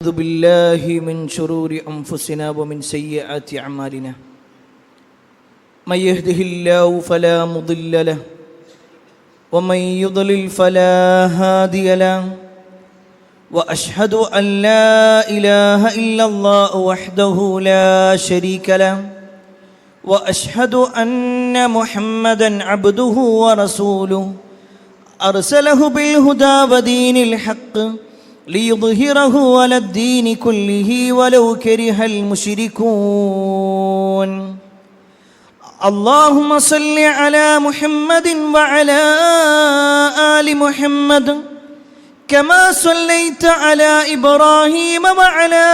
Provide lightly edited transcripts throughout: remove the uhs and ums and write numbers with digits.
أعوذ بالله من شرور أنفسنا ومن سيئات أعمالنا من يهده الله فلا مضل له ومن يضلل فلا هادي له وأشهد أن لا إله إلا الله وحده لا شريك له وأشهد أن محمدا عبده ورسوله أرسله بالهدى ودين الحق ليظهره على الدين كله ولو كره المشركون اللهم صل على محمد وعلى آل محمد كما صليت على إبراهيم وعلى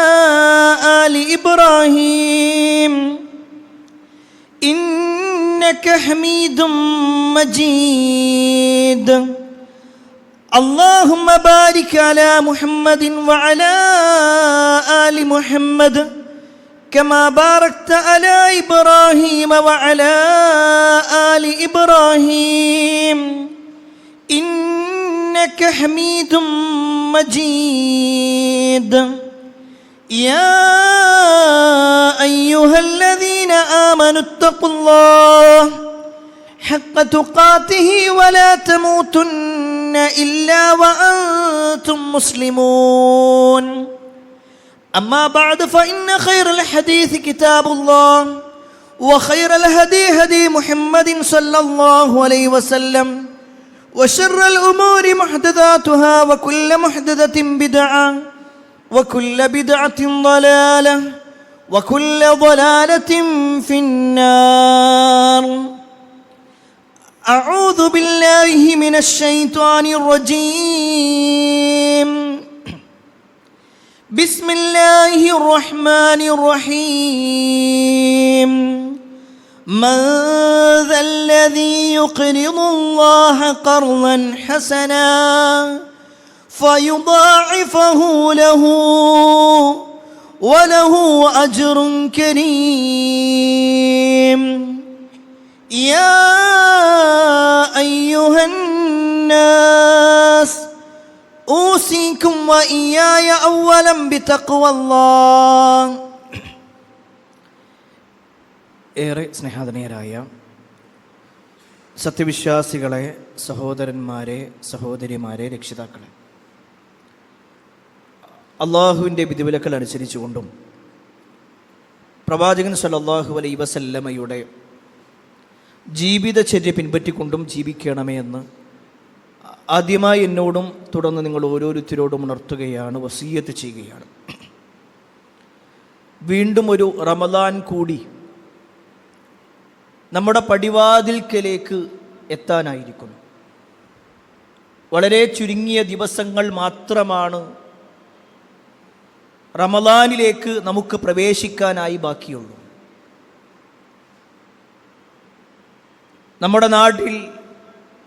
آل إبراهيم إنك حميد مجيد اللهم بارك على محمد وعلى آل محمد كما باركت على إبراهيم وعلى آل إبراهيم إنك حميد مجيد يا أيها الذين آمنوا اتقوا الله حق تقاته ولا تموتن إلا وأنتم مسلمون أما بعد فإن خير الحديث كتاب الله وخير الهدي هدي محمد صلى الله عليه وسلم وشر الأمور محدثاتها وكل محدثة بدعة وكل بدعة ضلالة وكل ضلالة في النار أعوذ بالله من الشيطان الرجيم بسم الله الرحمن الرحيم من ذا الذي يقرض الله قرضا حسنا فيضاعفه له وله أجر كريم يا أيها الناس أوصيكم وإياي أولا بتقوى الله. ഏറെ സ്നേഹാധനീയരായ സത്യവിശ്വാസികളെ, സഹോദരന്മാരെ, സഹോദരിമാരെ, രക്ഷിതാക്കളെ, അള്ളാഹുവിൻ്റെ വിധിവിലക്കൽ അനുസരിച്ചുകൊണ്ടും പ്രവാചകൻ സല്ലല്ലാഹു അലൈഹി വസല്ലമയുടെ ജീവിതചര്യ പിൻപറ്റിക്കൊണ്ടും ജീവിക്കണമേ എന്ന് ആദ്യമായി എന്നോടും തുടർന്ന് നിങ്ങൾ ഓരോരുത്തരോടും ഉണർത്തുകയാണ്, വസിയ്യത്ത് ചെയ്യുകയാണ്. വീണ്ടും ഒരു റമദാൻ കൂടി നമ്മുടെ പടിവാതിൽക്കലേക്ക് എത്താനായിരിക്കുന്നു. വളരെ ചുരുങ്ങിയ ദിവസങ്ങൾ മാത്രമാണ് റമദാനിലേക്ക് നമുക്ക് പ്രവേശിക്കാനായി ബാക്കിയുള്ളൂ. നമ്മുടെ നാട്ടിൽ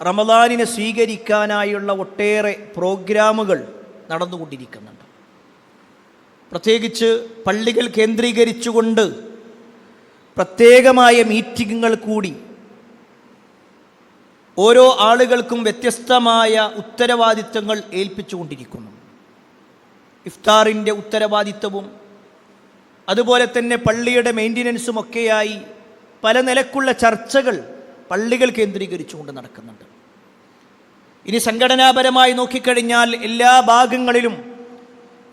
റമദാനിനെ സ്വീകരിക്കാനായുള്ള ഒട്ടേറെ പ്രോഗ്രാമുകൾ നടന്നുകൊണ്ടിരിക്കുന്നുണ്ട്. പ്രത്യേകിച്ച് പള്ളികൾ കേന്ദ്രീകരിച്ചുകൊണ്ട് പ്രത്യേകമായ മീറ്റിങ്ങുകൾ കൂടി ഓരോ ആളുകൾക്കും വ്യത്യസ്തമായ ഉത്തരവാദിത്തങ്ങൾ ഏൽപ്പിച്ചുകൊണ്ടിരിക്കുന്നു. ഇഫ്താറിൻ്റെ ഉത്തരവാദിത്തവും അതുപോലെ തന്നെ പള്ളിയുടെ മെയിൻ്റനൻസും ഒക്കെയായി പല നിലക്കുള്ള ചർച്ചകൾ പള്ളികൾ കേന്ദ്രീകരിച്ചുകൊണ്ട് നടക്കുന്നുണ്ട്. ഇനി സംഘടനാപരമായി നോക്കിക്കഴിഞ്ഞാൽ എല്ലാ ഭാഗങ്ങളിലും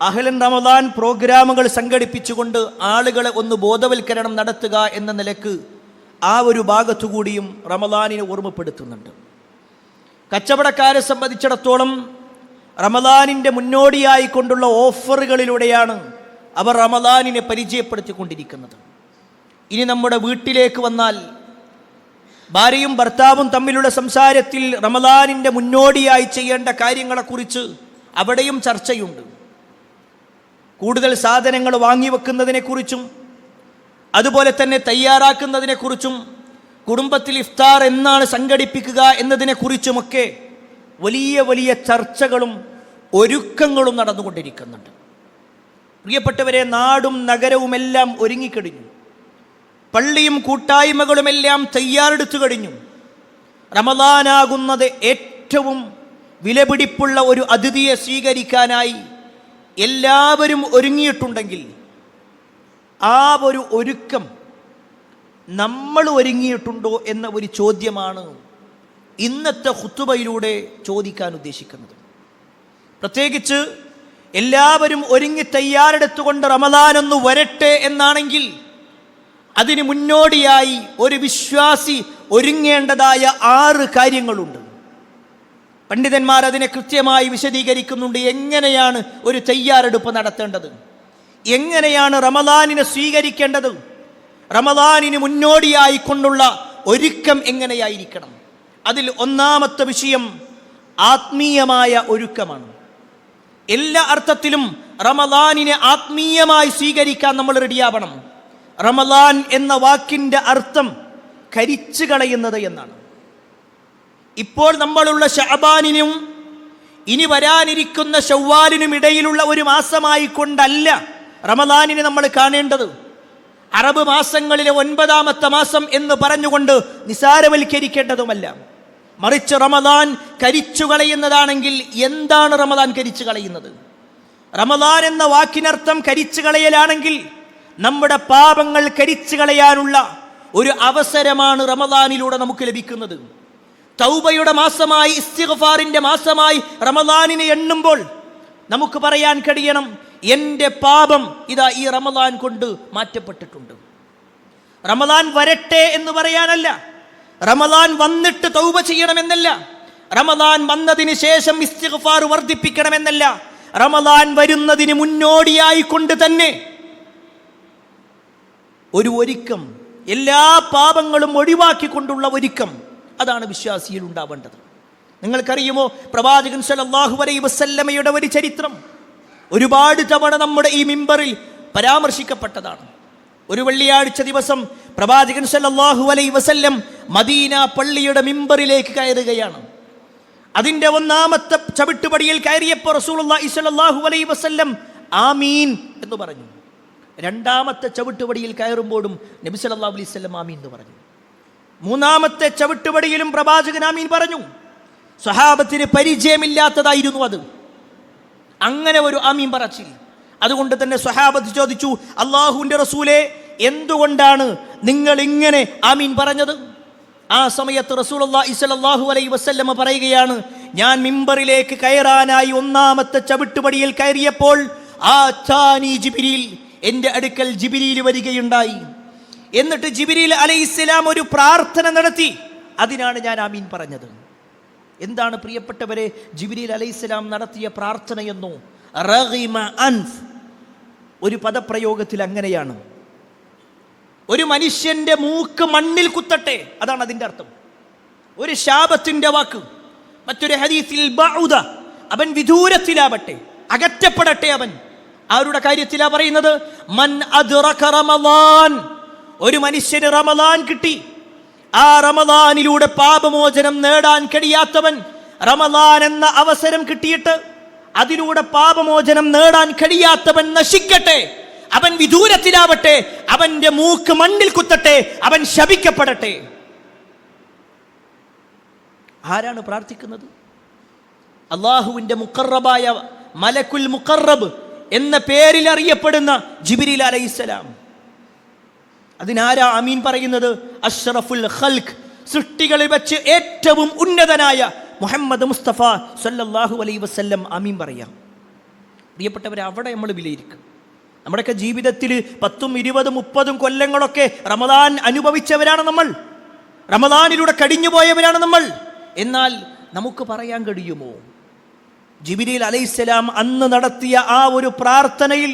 അഹ്ലൻ റമദാൻ പ്രോഗ്രാമുകൾ സംഘടിപ്പിച്ചുകൊണ്ട് ആളുകളെ ഒന്ന് ബോധവൽക്കരണം നടത്തുക എന്ന നിലക്ക് ആ ഒരു ഭാഗത്തുകൂടിയും റമദാനിനെ ഓർമ്മപ്പെടുത്തുന്നുണ്ട്. കച്ചവടക്കാരെ സംബന്ധിച്ചിടത്തോളം റമദാനിൻ്റെ മുന്നോടിയായി കൊണ്ടുള്ള ഓഫറുകളിലൂടെയാണ് അവർ റമദാനിനെ പരിചയപ്പെടുത്തിക്കൊണ്ടിരിക്കുന്നത്. ഇനി നമ്മുടെ വീട്ടിലേക്ക് വന്നാൽ ഭാര്യയും ഭർത്താവും തമ്മിലുള്ള സംസാരത്തിൽ റമദാനിൻ്റെ മുന്നോടിയായി ചെയ്യേണ്ട കാര്യങ്ങളെക്കുറിച്ച് അവിടെയും ചർച്ചയുണ്ട്. കൂടുതൽ സാധനങ്ങൾ വാങ്ങിവെക്കുന്നതിനെക്കുറിച്ചും അതുപോലെ തന്നെ തയ്യാറാക്കുന്നതിനെക്കുറിച്ചും കുടുംബത്തിൽ ഇഫ്താർ എന്നാണ് സംഘടിപ്പിക്കുക എന്നതിനെക്കുറിച്ചുമൊക്കെ വലിയ വലിയ ചർച്ചകളും ഒരുക്കങ്ങളും നടന്നുകൊണ്ടിരിക്കുന്നുണ്ട്. പ്രിയപ്പെട്ടവരെ, നാടും നഗരവുമെല്ലാം ഒരുങ്ങിക്കഴിഞ്ഞു. പള്ളിയും കൂട്ടായ്മകളുമെല്ലാം തയ്യാറെടുത്തു കഴിഞ്ഞു. റമദാനാകുന്നത് ഏറ്റവും വിലപിടിപ്പുള്ള ഒരു അതിഥിയെ സ്വീകരിക്കാനായി എല്ലാവരും ഒരുങ്ങിയിട്ടുണ്ടെങ്കിൽ ആ ഒരു ഒരുക്കം നമ്മൾ ഒരുങ്ങിയിട്ടുണ്ടോ എന്ന ഒരു ചോദ്യമാണ് ഇന്നത്തെ ഖുതുബയിലൂടെ ചോദിക്കാൻ ഉദ്ദേശിക്കുന്നത്. പ്രത്യേകിച്ച് എല്ലാവരും ഒരുങ്ങി തയ്യാറെടുത്തുകൊണ്ട് റമദാൻ ഒന്ന് വരട്ടെ എന്നാണെങ്കിൽ അതിന് മുന്നോടിയായി ഒരു വിശ്വാസി ഒരുങ്ങേണ്ടതായ 6 കാര്യങ്ങളുണ്ട്. പണ്ഡിതന്മാർ അതിനെ കൃത്യമായി വിശദീകരിക്കുന്നുണ്ട്. എങ്ങനെയാണ് ഒരു തയ്യാറെടുപ്പ് നടത്തേണ്ടത്, എങ്ങനെയാണ് റമദാനിനെ സ്വീകരിക്കേണ്ടത്, റമദാനിന് മുന്നോടിയായി കൊണ്ടുള്ള ഒരുക്കം എങ്ങനെയായിരിക്കണം. അതിൽ ഒന്നാമത്തെ വിഷയം ആത്മീയമായ ഒരുക്കമാണ്. എല്ലാ അർത്ഥത്തിലും റമദാനിനെ ആത്മീയമായി സ്വീകരിക്കാൻ നമ്മൾ റെഡിയാവണം. റമദാൻ എന്ന വാക്കിൻ്റെ അർത്ഥം കരിച്ചു കളയുന്നത് എന്നാണ്. ഇപ്പോൾ നമ്മളുള്ള ശഅബാനിനും ഇനി വരാനിരിക്കുന്ന ശവ്വാലിനും ഇടയിലുള്ള ഒരു മാസമായി കൊണ്ടല്ല റമദാനിനെ നമ്മൾ കാണേണ്ടത്. അറബ് മാസങ്ങളിലെ 9ാമത്തെ മാസം എന്ന് പറഞ്ഞുകൊണ്ട് നിസാരവൽക്കരിക്കേണ്ടതുമല്ല. മറിച്ച് റമദാൻ കരിച്ചു കളയുന്നതാണെങ്കിൽ എന്താണ് റമദാൻ കരിച്ചു കളയുന്നത്? റമദാൻ എന്ന വാക്കിനർത്ഥം കരിച്ചു കളയലാണെങ്കിൽ നമ്മുടെ പാപങ്ങൾ കരിച്ചു കളയാനുള്ള ഒരു അവസരമാണ് റമദാനിലൂടെ നമുക്ക് ലഭിക്കുന്നത്. തൗബയുടെ മാസമായി, ഇസ്തിഗ്ഫാറിന്റെ മാസമായി റമദാനിനെ എണ്ണുമ്പോൾ നമുക്ക് പറയാൻ കഴിയണം, എൻ്റെ പാപം ഇതാ ഈ റമദാൻ കൊണ്ട് മാറ്റപ്പെട്ടിട്ടുണ്ട്. റമദാൻ വരട്ടെ എന്ന് പറയാനല്ല, റമദാൻ വന്നിട്ട് തൗബ ചെയ്യണമെന്നല്ല, റമദാൻ വന്നതിന് ശേഷം ഇസ്തിഗ്ഫാർ വർദ്ധിപ്പിക്കണമെന്നല്ല, റമദാൻ വരുന്നതിന് മുന്നോടിയായി കൊണ്ട് തന്നെ ഒരു ഒരുക്കം, എല്ലാ പാപങ്ങളും ഒഴിവാക്കിക്കൊണ്ടുള്ള ഒരുക്കം, അതാണ് വിശ്വാസിയിൽ ഉണ്ടാവേണ്ടത്. നിങ്ങൾക്കറിയുമോ പ്രവാചകൻ സല്ലല്ലാഹു അലൈഹി വസല്ലമയുടെ ഒരു ചരിത്രം ഒരുപാട് തവണ നമ്മുടെ ഈ മിമ്പറിൽ പരാമർശിക്കപ്പെട്ടതാണ്. ഒരു വെള്ളിയാഴ്ച ദിവസം പ്രവാചകൻ സല്ലല്ലാഹു അലൈഹി വസല്ലം മദീന പള്ളിയുടെ മിമ്പറിലേക്ക് കയറുകയാണ്. അതിൻ്റെ 1ാമത്തെ ചവിട്ടുപടിയിൽ കയറിയപ്പോൾ റസൂലുള്ളാഹി സ്വല്ലല്ലാഹു അലൈഹി വസല്ലം ആമീൻ എന്ന് പറഞ്ഞു. 2ാമത്തെ ചവിട്ടുപടിയിൽ കയറുമ്പോഴും നബി സല്ലല്ലാഹു അലൈഹി വസല്ലം ആമീൻ എന്ന് പറഞ്ഞു. 3ാമത്തെ ചവിട്ടുപടിയിലും പ്രവാചകൻ ആമീൻ പറഞ്ഞു. സ്വഹാബത്തിന് പരിചയമില്ലാത്തതായിരുന്നു അത്, അങ്ങനെ ഒരു ആമീൻ പറച്ചിൽ. അതുകൊണ്ട് തന്നെ സ്വഹാബത്ത് ചോദിച്ചു, അല്ലാഹുവിൻ്റെ റസൂലേ, എന്തുകൊണ്ടാണ് നിങ്ങൾ ഇങ്ങനെ ആമീൻ പറഞ്ഞത്? ആ സമയത്ത് റസൂലുള്ളാഹി സ്വല്ലല്ലാഹു അലൈഹി വസല്ലം പറയുകയാണ്, ഞാൻ മിമ്പറിലേക്ക് കയറാനായി 1ാമത്തെ ചവിട്ടുപടിയിൽ കയറിയപ്പോൾ ജിബ്രീൽ, എൻ്റെ അടുക്കൽ ജിബ്രീൽ വരികയുണ്ടായി. എന്നിട്ട് ജിബ്രീൽ അലൈഹിസ്സലാം ഒരു പ്രാർത്ഥന നടത്തി, അതിനാണ് ഞാൻ ആമീൻ പറഞ്ഞത്. എന്താണ് പ്രിയപ്പെട്ടവരെ ജിബ്രീൽ അലൈഹിസ്സലാം നടത്തിയ പ്രാർത്ഥനയെന്നോ? റഗിമ അൻഫ്, ഒരു പദപ്രയോഗത്തിൽ അങ്ങനെയാണ്, ഒരു മനുഷ്യന്റെ മൂക്ക് മണ്ണിൽ കുത്തട്ടെ, അതാണ് അതിൻ്റെ അർത്ഥം. ഒരു ശാപത്തിന്റെ വാക്ക്. മറ്റൊരു ഹദീസിൽ ബഉദ, അവൻ വിദൂരത്തിലാവട്ടെ, അകറ്റപ്പെടട്ടെ. അവൻ ആരുടെ കാര്യത്തിലാ പറയുന്നത്? മൻ അദ്റക റമളാൻ, ഒരു മനുഷ്യന് റമളാൻ കിട്ടി, ആ റമളാനിലൂടെ പാപമോചനം നേടാൻ കഴിയാത്തവൻ, റമളാൻ എന്ന അവസരം കിട്ടിയിട്ട് അതിലൂടെ പാപമോചനം നേടാൻ കഴിയാത്തവൻ നശിക്കട്ടെ, അവൻ വിദൂരത്തിലാവട്ടെ, അവന്റെ മൂക്ക് മണ്ണിൽ കുത്തട്ടെ, അവൻ ശപിക്കപ്പെടട്ടെ. ആരാണ് പ്രാർത്ഥിക്കുന്നത്? അല്ലാഹുവിന്റെ മുഖറബായ മലക്കുൽ മുഖറബ് എന്ന പേരിൽ അറിയപ്പെടുന്ന ജിബ്രീൽ അലൈഹിസ്സലാം. അതിനാരാ ആമീൻ പറയുന്നത്? അഷ്റഫുൽ ഖൽഖ്, സൃഷ്ടികളിൽ വെച്ച് ഏറ്റവും ഉന്നതനായ മുഹമ്മദ് മുസ്തഫ സല്ലല്ലാഹു അലൈഹി വസല്ലം ആമീൻ പറയാം. പ്രിയപ്പെട്ടവരെ, അവിടെ നമ്മൾ വിലയിരിക്കും. നമ്മുടെയൊക്കെ ജീവിതത്തിൽ 10, 20, 30 കൊല്ലങ്ങളൊക്കെ റമദാൻ അനുഭവിച്ചവരാണ് നമ്മൾ, റമദാനിലൂടെ കടിഞ്ഞുപോയവരാണ് നമ്മൾ. എന്നാൽ നമുക്ക് പറയാൻ കഴിയുമോ, ജിബ്രീൽ അലൈഹിസ്സലാം അന്ന് നടത്തിയ ആ ഒരു പ്രാർത്ഥനയിൽ,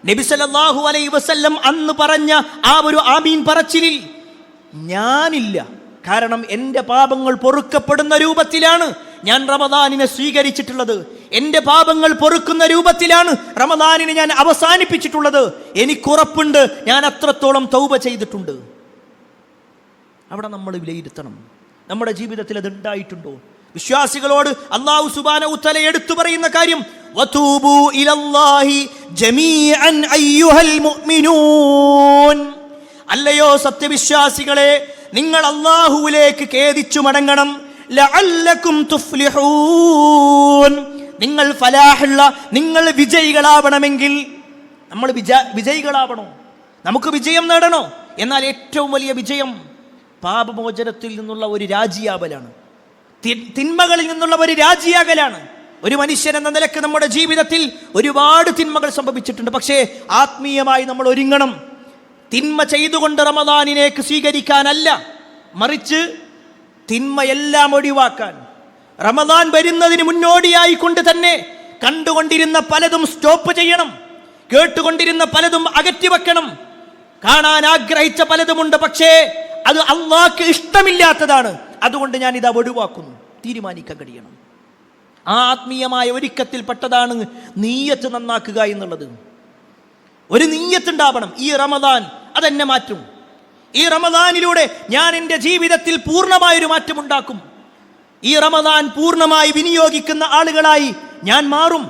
നബി സല്ലല്ലാഹു അലൈഹി വസല്ലം അന്ന് പറഞ്ഞ ആ ഒരു ആമീൻ പറച്ചിലിൽ ഞാനില്ല. കാരണം എൻ്റെ പാപങ്ങൾ പൊറുക്കപ്പെടുന്ന രൂപത്തിലാണ് ഞാൻ റമദാനിനെ സ്വീകരിച്ചിട്ടുള്ളത്, എൻ്റെ പാപങ്ങൾ പൊറുക്കുന്ന രൂപത്തിലാണ് റമദാനിനെ ഞാൻ അവസാനിപ്പിച്ചിട്ടുള്ളത്. എനിക്കുറപ്പുണ്ട്, ഞാൻ അത്രത്തോളം തൗബ ചെയ്തിട്ടുണ്ട്. അവിടെ നമ്മൾ വിലയിരുത്തണം, നമ്മുടെ ജീവിതത്തിൽ അത് ഉണ്ടായിട്ടുണ്ടോ? വിശ്വാസികളോട് അല്ലാഹു സുബ്ഹാനഹു വ തആല എടുത്തു പറയുന്ന കാര്യം, വതൂബു ഇലല്ലാഹി ജമീഅൻ അയ്യുഹൽ മുഅ്മിനൂൻ, അല്ലയോ സത്യവിശ്വാസികളെ, നിങ്ങൾ അല്ലാഹുവിലേക്ക് ഖേദിച്ചു മടങ്ങണം. ലഅല്ലകും തുഫ്ലിഹൂൻ, നിങ്ങൾ ഫലാഹുള്ള, നിങ്ങൾ വിജയികളാവണമെങ്കിൽ നമ്മൾ വിജയികളാവണോ? നമുക്ക് വിജയം നേടണോ? എന്നാൽ ഏറ്റവും വലിയ വിജയം പാപമോചനത്തിൽ നിന്നുള്ള ഒരു രാജിയാവലാണ്, തിന്മകളിൽ നിന്നുള്ള ഒരു രാജിയാകലാണ്. ഒരു മനുഷ്യൻ എന്ന നിലക്ക് നമ്മുടെ ജീവിതത്തിൽ ഒരുപാട് തിന്മകൾ സംഭവിച്ചിട്ടുണ്ട്. പക്ഷേ ആത്മീയമായി നമ്മൾ ഒരുങ്ങണം. തിന്മ ചെയ്തുകൊണ്ട് റമദാനിലേക്ക് സ്വീകരിക്കാനല്ല, മറിച്ച് തിന്മയെല്ലാം ഒഴിവാക്കാൻ റമദാൻ വരുന്നതിന് മുന്നോടിയായി കൊണ്ട് തന്നെ കണ്ടുകൊണ്ടിരുന്ന പലതും സ്റ്റോപ്പ് ചെയ്യണം, കേട്ടുകൊണ്ടിരുന്ന പലതും അകറ്റിവെക്കണം. കാണാൻ ആഗ്രഹിച്ച പലതുമുണ്ട്, പക്ഷേ അത് അല്ലാഹ്ക്ക് ഇഷ്ടമില്ലാത്തതാണ്, അതുകൊണ്ട് ഞാൻ ഇത് ഒഴിവാക്കുന്നു, തീരുമാനിക്കാൻ കഴിയണം. ആ ആത്മീയമായ ഒരുക്കത്തിൽപ്പെട്ടതാണ് നീയത്ത് നന്നാക്കുക എന്നുള്ളത്. ഒരു നീയത്തുണ്ടാവണം. ഈ റമദാൻ അതെന്നെ മാറ്റും. ഈ റമദാനിലൂടെ ഞാൻ എൻ്റെ ജീവിതത്തിൽ പൂർണ്ണമായൊരു മാറ്റം ഉണ്ടാക്കും. ഈ റമദാൻ പൂർണ്ണമായി വിനിയോഗിക്കുന്ന ആളുകളായി ഞാൻ മാറും.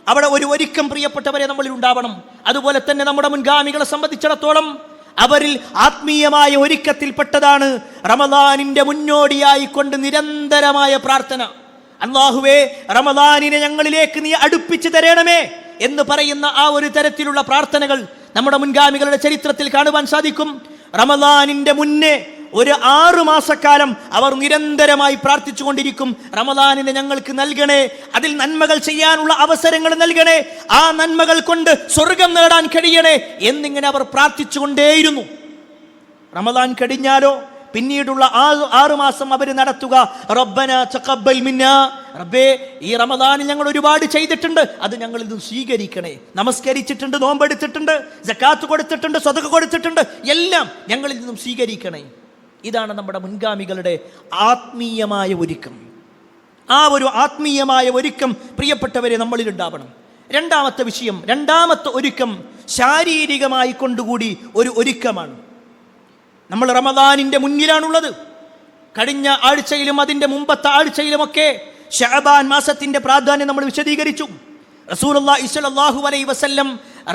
അവിടെ ഒരു ഒരുക്കം പ്രിയപ്പെട്ടവരെ നമ്മളിൽ ഉണ്ടാവണം. അതുപോലെ തന്നെ നമ്മുടെ മുൻഗാമികളെ സംബന്ധിച്ചിടത്തോളം അവരിൽ ആത്മീയമായ ഒരുക്കത്തിൽപ്പെട്ടതാണ് റമദാനിന്റെ മുന്നോടിയായി കൊണ്ട് നിരന്തരമായ പ്രാർത്ഥന. അല്ലാഹുവേ, റമദാനിനെ ഞങ്ങളിലേക്ക് നീ അടുപ്പിച്ചു തരണമേ എന്ന് പറയുന്ന ആ ഒരു തരത്തിലുള്ള പ്രാർത്ഥനകൾ നമ്മുടെ മുൻഗാമികളുടെ ചരിത്രത്തിൽ കാണുവാൻ സാധിക്കും. റമദാനിന്റെ മുന്നേ ഒരു 6 മാസക്കാലം അവർ നിരന്തരമായി പ്രാർത്ഥിച്ചു കൊണ്ടിരിക്കും, റമദാനിനെ ഞങ്ങൾക്ക് നൽകണേ, അതിൽ നന്മകൾ ചെയ്യാനുള്ള അവസരങ്ങൾ നൽകണേ, ആ നന്മകൾ കൊണ്ട് സ്വർഗം നേടാൻ കഴിയണേ എന്നിങ്ങനെ അവർ പ്രാർത്ഥിച്ചുകൊണ്ടേയിരുന്നു. റമദാൻ കഴിഞ്ഞാലോ പിന്നീടുള്ള 6 മാസം അവർ നടത്തുക റബ്ബന തഖബ്ബൽ മിന്നാ, റബ്ബേ ഈ റമദാനിൽ ഞങ്ങൾ ഒരുപാട് ചെയ്തിട്ടുണ്ട്, അത് ഞങ്ങൾ ഇത് സ്വീകരിക്കണേ. നമസ്കരിച്ചിട്ടുണ്ട്, നോമ്പെടുത്തിട്ടുണ്ട്, സക്കാത്ത് കൊടുത്തിട്ടുണ്ട്, സ്വതക്ക കൊടുത്തിട്ടുണ്ട്, എല്ലാം ഞങ്ങളിൽ നിന്നും സ്വീകരിക്കണേ. ഇതാണ് നമ്മുടെ മുൻഗാമികളുടെ ആത്മീയമായ ഒരുക്കം. ആ ഒരു ആത്മീയമായ ഒരുക്കം പ്രിയപ്പെട്ടവരെ നമ്മളിൽ ഉണ്ടാവണം. രണ്ടാമത്തെ വിഷയം, രണ്ടാമത്തെ ഒരുക്കം ശാരീരികമായി കൊണ്ടുകൂടി ഒരു ഒരുക്കമാണ്. നമ്മൾ റമദാനിന്റെ മുന്നിലാണുള്ളത്. കഴിഞ്ഞ ആഴ്ചയിലും അതിൻ്റെ മുമ്പത്തെ ആഴ്ചയിലുമൊക്കെ ശഅബാൻ മാസത്തിന്റെ പ്രാധാന്യം നമ്മൾ വിശദീകരിച്ചു. റസൂലുള്ളാഹി സ്വല്ലല്ലാഹു അലൈഹി വസല്ലം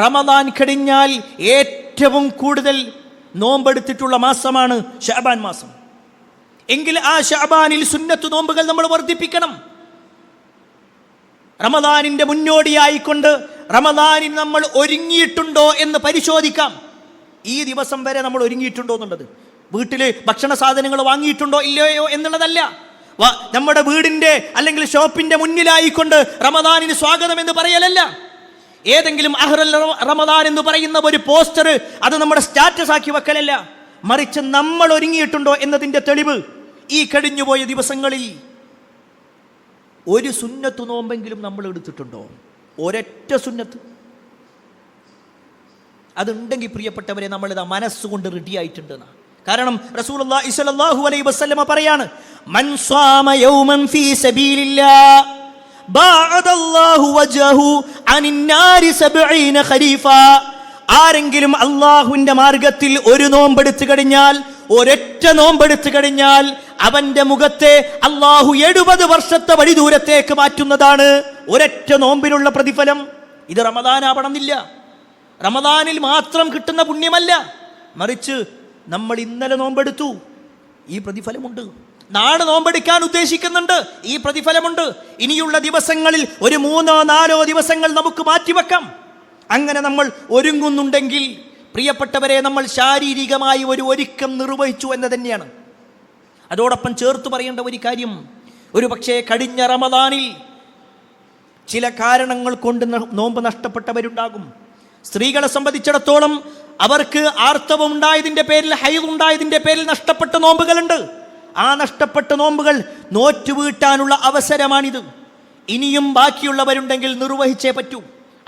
റമദാൻ കഴിഞ്ഞാൽ ഏറ്റവും കൂടുതൽ നോമ്പെടുത്തിട്ടുള്ള മാസമാണ് ശഅബാൻ മാസം. എങ്കിൽ ആ ശഅബാനിൽ സുന്നത്ത് നോമ്പുകൾ നമ്മൾ വർദ്ധിപ്പിക്കണം. റമദാനിന്റെ മുന്നോടിയായിക്കൊണ്ട് റമദാനിൽ നമ്മൾ ഒരുങ്ങിയിട്ടുണ്ടോ എന്ന് പരിശോധിക്കാം. ഈ ദിവസം വരെ നമ്മൾ ഒരുങ്ങിയിട്ടുണ്ടോ എന്നുള്ളത്, വീട്ടിൽ ഭക്ഷണ സാധനങ്ങൾ വാങ്ങിയിട്ടുണ്ടോ ഇല്ലയോ എന്നുള്ളതല്ല. നമ്മുടെ വീടിന്റെ അല്ലെങ്കിൽ ഷോപ്പിന്റെ മുന്നിലായിക്കൊണ്ട് റമദാനിന് സ്വാഗതം എന്ന് പറയലല്ല. ഏതെങ്കിലും അഹ്റൽ റമദാൻ എന്ന് പറയുന്ന ഒരു പോസ്റ്റർ അത് നമ്മുടെ സ്റ്റാറ്റസ് ആക്കി വെക്കലല്ല, മറിച്ച് നമ്മൾ ഒരുങ്ങിയിട്ടുണ്ടോ എന്നതിന്റെ തെളിവ് ഈ കഴിഞ്ഞുപോയ ദിവസങ്ങളിൽ ഒരു സുന്നത്ത് നോമ്പെങ്കിലും നമ്മൾ എടുത്തിട്ടുണ്ടോ? ഒരൊറ്റ സുന്നത്ത് അതുണ്ടെങ്കിൽ പ്രിയപ്പെട്ടവരെ നമ്മളിതാ മനസ്സുകൊണ്ട് റെഡി ആയിട്ടുണ്ട്. കാരണം റസൂലുള്ളാഹി സ്വല്ലല്ലാഹു അലൈഹി വസല്ലമ പറയാണ്, മൻ സ്വാമ യൗമൻ ഫീ സബീലില്ലാഹ് ബഅദല്ലാഹു വജ്ഹഹു അനിന്നാരി 70 ഖരീഫ. ആരെങ്കിലും അല്ലാഹുവിന്റെ മാർഗത്തിൽ ഒരു നോമ്പെടുത്തു കഴിഞ്ഞാൽ, ഒരൊറ്റ നോമ്പെടുത്തു കഴിഞ്ഞാൽ അവന്റെ മുഖത്തെ അല്ലാഹു 70 വർഷത്തെ വഴി ദൂരത്തേക്ക് മാറ്റുന്നതാണ് ഒരൊറ്റ നോമ്പിനുള്ള പ്രതിഫലം. ഇത് റമദാൻ ആവണമെന്നില്ല, റമദാനിൽ മാത്രം കിട്ടുന്ന പുണ്യമല്ല, മറിച്ച് നമ്മൾ ഇന്നലെ നോമ്പെടുത്തു, ഈ പ്രതിഫലമുണ്ട്. നാളെ നോമ്പെടുക്കാൻ ഉദ്ദേശിക്കുന്നുണ്ട്, ഈ പ്രതിഫലമുണ്ട്. ഇനിയുള്ള ദിവസങ്ങളിൽ ഒരു 3-4 ദിവസങ്ങൾ നമുക്ക് മാറ്റിവെക്കാം. അങ്ങനെ നമ്മൾ ഒരുങ്ങുന്നുണ്ടെങ്കിൽ പ്രിയപ്പെട്ടവരെ നമ്മൾ ശാരീരികമായി ഒരു ഒരുക്കം നിർവഹിച്ചു എന്ന് തന്നെയാണ്. അതോടൊപ്പം ചേർത്ത് പറയേണ്ട ഒരു കാര്യം, ഒരു പക്ഷേ കഴിഞ്ഞ റമദാനിൽ ചില കാരണങ്ങൾ കൊണ്ട് നോമ്പ് നഷ്ടപ്പെട്ടവരുണ്ടാകും. സ്ത്രീകളെ സംബന്ധിച്ചിടത്തോളം അവർക്ക് ആർത്തവം ഉണ്ടായതിൻ്റെ പേരിൽ, ഹൈദ് ഉണ്ടായതിൻ്റെ പേരിൽ നഷ്ടപ്പെട്ട നോമ്പുകളുണ്ട്. ആ നഷ്ടപ്പെട്ട നോമ്പുകൾ നോറ്റുവീട്ടാനുള്ള അവസരമാണിത്. ഇനിയും ബാക്കിയുള്ളവരുണ്ടെങ്കിൽ നിർവഹിച്ചേ പറ്റൂ,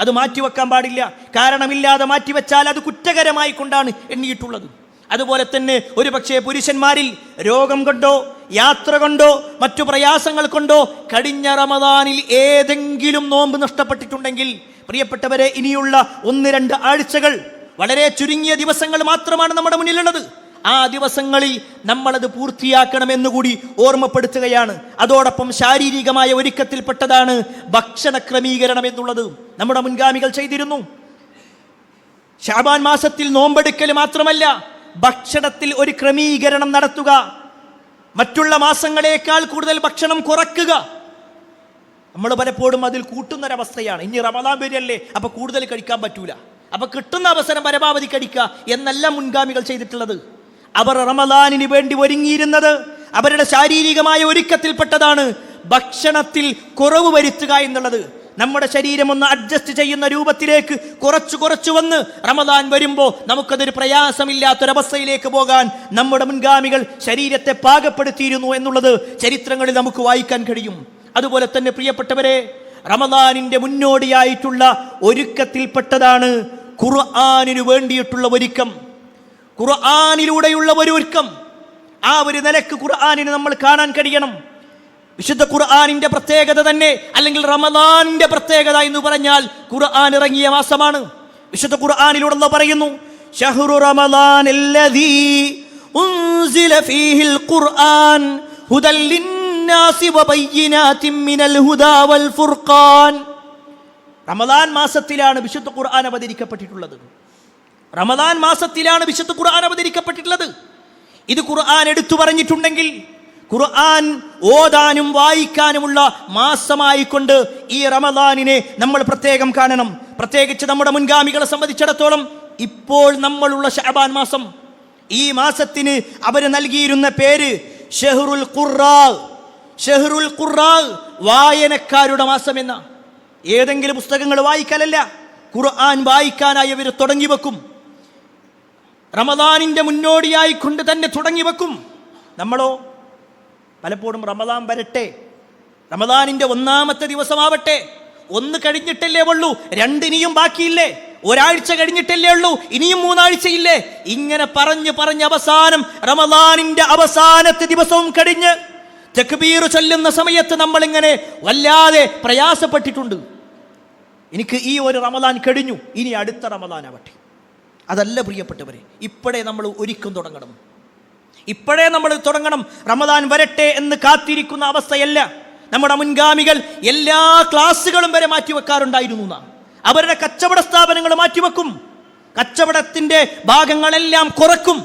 അത് മാറ്റിവെക്കാൻ പാടില്ല. കാരണമില്ലാതെ മാറ്റിവെച്ചാൽ അത് കുറ്റകരമായി കൊണ്ടാണ് എണ്ണിയിട്ടുള്ളത്. അതുപോലെ തന്നെ ഒരു പക്ഷേ പുരുഷന്മാരിൽ രോഗം കൊണ്ടോ യാത്ര കൊണ്ടോ മറ്റു പ്രയാസങ്ങൾ കൊണ്ടോ കഴിഞ്ഞ റമദാനിൽ ഏതെങ്കിലും നോമ്പ് നഷ്ടപ്പെട്ടിട്ടുണ്ടെങ്കിൽ പ്രിയപ്പെട്ടവരെ ഇനിയുള്ള 1-2 ആഴ്ചകൾ, വളരെ ചുരുങ്ങിയ ദിവസങ്ങൾ മാത്രമാണ് നമ്മുടെ മുന്നിലുള്ളത്. ആ ദിവസങ്ങളിൽ നമ്മളത് പൂർത്തിയാക്കണമെന്നുകൂടി ഓർമ്മപ്പെടുത്തുകയാണ്. അതോടൊപ്പം ശാരീരികമായ ഒരുക്കത്തിൽപ്പെട്ടതാണ് ഭക്ഷണ ക്രമീകരണം എന്നുള്ളത്. നമ്മുടെ മുൻഗാമികൾ ചെയ്തിരുന്നു. ശഅബാൻ മാസത്തിൽ നോമ്പെടുക്കൽ മാത്രമല്ല, ഭക്ഷണത്തിൽ ഒരു ക്രമീകരണം നടത്തുക, മറ്റുള്ള മാസങ്ങളേക്കാൾ കൂടുതൽ ഭക്ഷണം കുറക്കുക. നമ്മൾ പലപ്പോഴും അതിൽ കൂട്ടുന്നൊരവസ്ഥയാണ്. ഇനി റമദാൻ വരികയല്ലേ, അപ്പോൾ കൂടുതൽ കഴിക്കാൻ പറ്റൂല, അപ്പോൾ കിട്ടുന്ന അവസരം പരമാവധി കഴിക്കുക എന്നല്ല മുൻഗാമികൾ ചെയ്തിട്ടുള്ളത്. അവർ റമദാനിന് വേണ്ടി ഒരുങ്ങിയിരുന്നത് അവരുടെ ശാരീരികമായ ഒരുക്കത്തിൽപ്പെട്ടതാണ് ഭക്ഷണത്തിൽ കുറവ് വരുത്തുക എന്നുള്ളത്. നമ്മുടെ ശരീരം ഒന്ന് അഡ്ജസ്റ്റ് ചെയ്യുന്ന രൂപത്തിലേക്ക് കുറച്ചു വന്ന് റമദാൻ വരുമ്പോൾ നമുക്കതൊരു പ്രയാസമില്ലാത്തൊരവസ്ഥയിലേക്ക് പോകാൻ നമ്മുടെ മുൻഗാമികൾ ശരീരത്തെ പാകപ്പെടുത്തിയിരുന്നു എന്നുള്ളത് ചരിത്രങ്ങളിൽ നമുക്ക് വായിക്കാൻ കഴിയും. അതുപോലെ തന്നെ പ്രിയപ്പെട്ടവരെ, റമദാനിൻ്റെ മുന്നോടിയായിട്ടുള്ള ഒരുക്കത്തിൽപ്പെട്ടതാണ് ഖുർആനിനു വേണ്ടിയിട്ടുള്ള ഒരുക്കം, ഖുർആനിലൂടെയുള്ള ഒരു ഒരുക്കം. ആ ഒരു നിലക്ക് ഖുർആനിന് നമ്മൾ കാണാൻ കഴിയണം. വിശുദ്ധ ഖുർആനിന്റെ പ്രത്യേകത തന്നെ, അല്ലെങ്കിൽ റമദാനിന്റെ പ്രത്യേകത എന്ന് പറഞ്ഞാൽ ഖുർആൻ ഇറങ്ങിയ മാസമാണ്. വിശുദ്ധ ഖുർആനിലൂടെ അല്ലാഹു പറയുന്നു, ശഹ്റു റമദാനല്ലദീ ഉൻസില ഫീഹിൽ ഖുർആൻ ഹുദൽ ലിന്നാസി വബയ്യിനാതിൻ മിനൽ ഹുദാ വൽ ഫുർഖാൻ. റമദാൻ മാസത്തിലാണ് വിശുദ്ധ ഖുർആൻ അവതരിക്കപ്പെട്ടിട്ടുള്ളത്. റമദാൻ മാസത്തിലാണ് വിശുദ്ധ ഖുർആൻ അവതരിക്കപ്പെട്ടിട്ടുള്ളത്. ഇത് ഖുർആൻ എടുത്തു പറഞ്ഞിട്ടുണ്ടെങ്കിൽ ഖുർആൻ ഓതാനും വായിക്കാനുമുള്ള മാസമായിക്കൊണ്ട് ഈ റമദാനിനെ നമ്മൾ പ്രത്യേകം കാണണം. പ്രത്യേകിച്ച് നമ്മുടെ മുൻഗാമികളെ സംബന്ധിച്ചിടത്തോളം ഇപ്പോൾ നമ്മളുള്ള ശഅബാൻ മാസം, ഈ മാസത്തിന് അവർ നൽകിയിരുന്ന പേര് ഷഹ്റുൽ ഖുർആ, ഷഹ്റുൽ ഖുർആ, വായനക്കാരുടെ മാസം എന്ന. ഏതെങ്കിലും പുസ്തകങ്ങൾ വായിക്കാനല്ല, ഖുർആൻ വായിക്കാനായി അവർ തുടങ്ങി വെക്കും. റമദാനിൻ്റെ മുന്നോടിയായി കൊണ്ട് തന്നെ തുടങ്ങി വെക്കും. നമ്മളോ പലപ്പോഴും റമദാൻ വരട്ടെ, റമദാനിൻ്റെ ഒന്നാമത്തെ ദിവസമാവട്ടെ, ഒന്ന് കഴിഞ്ഞിട്ടല്ലേ ഉള്ളൂ, രണ്ടിനിയും ബാക്കിയില്ലേ, ഒരാഴ്ച കഴിഞ്ഞിട്ടല്ലേ ഉള്ളൂ, ഇനിയും 3 ആഴ്ചയില്ലേ, ഇങ്ങനെ പറഞ്ഞ് അവസാനം റമദാനിൻ്റെ അവസാനത്തെ ദിവസവും കഴിഞ്ഞ് തക്ബീർ ചൊല്ലുന്ന സമയത്ത് നമ്മളിങ്ങനെ വല്ലാതെ പ്രയാസപ്പെട്ടിട്ടുണ്ട്. എനിക്ക് ഈ ഒരു റമദാൻ കഴിഞ്ഞു, ഇനി അടുത്ത റമദാൻ ആവട്ടെ. അതല്ല പ്രിയപ്പെട്ടവരെ, ഇപ്പോഴേ നമ്മൾ ഒരുക്കം തുടങ്ങണം, ഇപ്പോഴേ നമ്മൾ തുടങ്ങണം. റമദാൻ വരട്ടെ എന്ന് കാത്തിരിക്കുന്ന അവസ്ഥയല്ല. നമ്മുടെ മുൻഗാമികൾ എല്ലാ ക്ലാസ്സുകളും വരെ മാറ്റിവെക്കാറുണ്ടായിരുന്നു. അവരുടെ കച്ചവട സ്ഥാപനങ്ങൾ മാറ്റിവെക്കും, കച്ചവടത്തിൻ്റെ ഭാഗങ്ങളെല്ലാം കുറക്കും.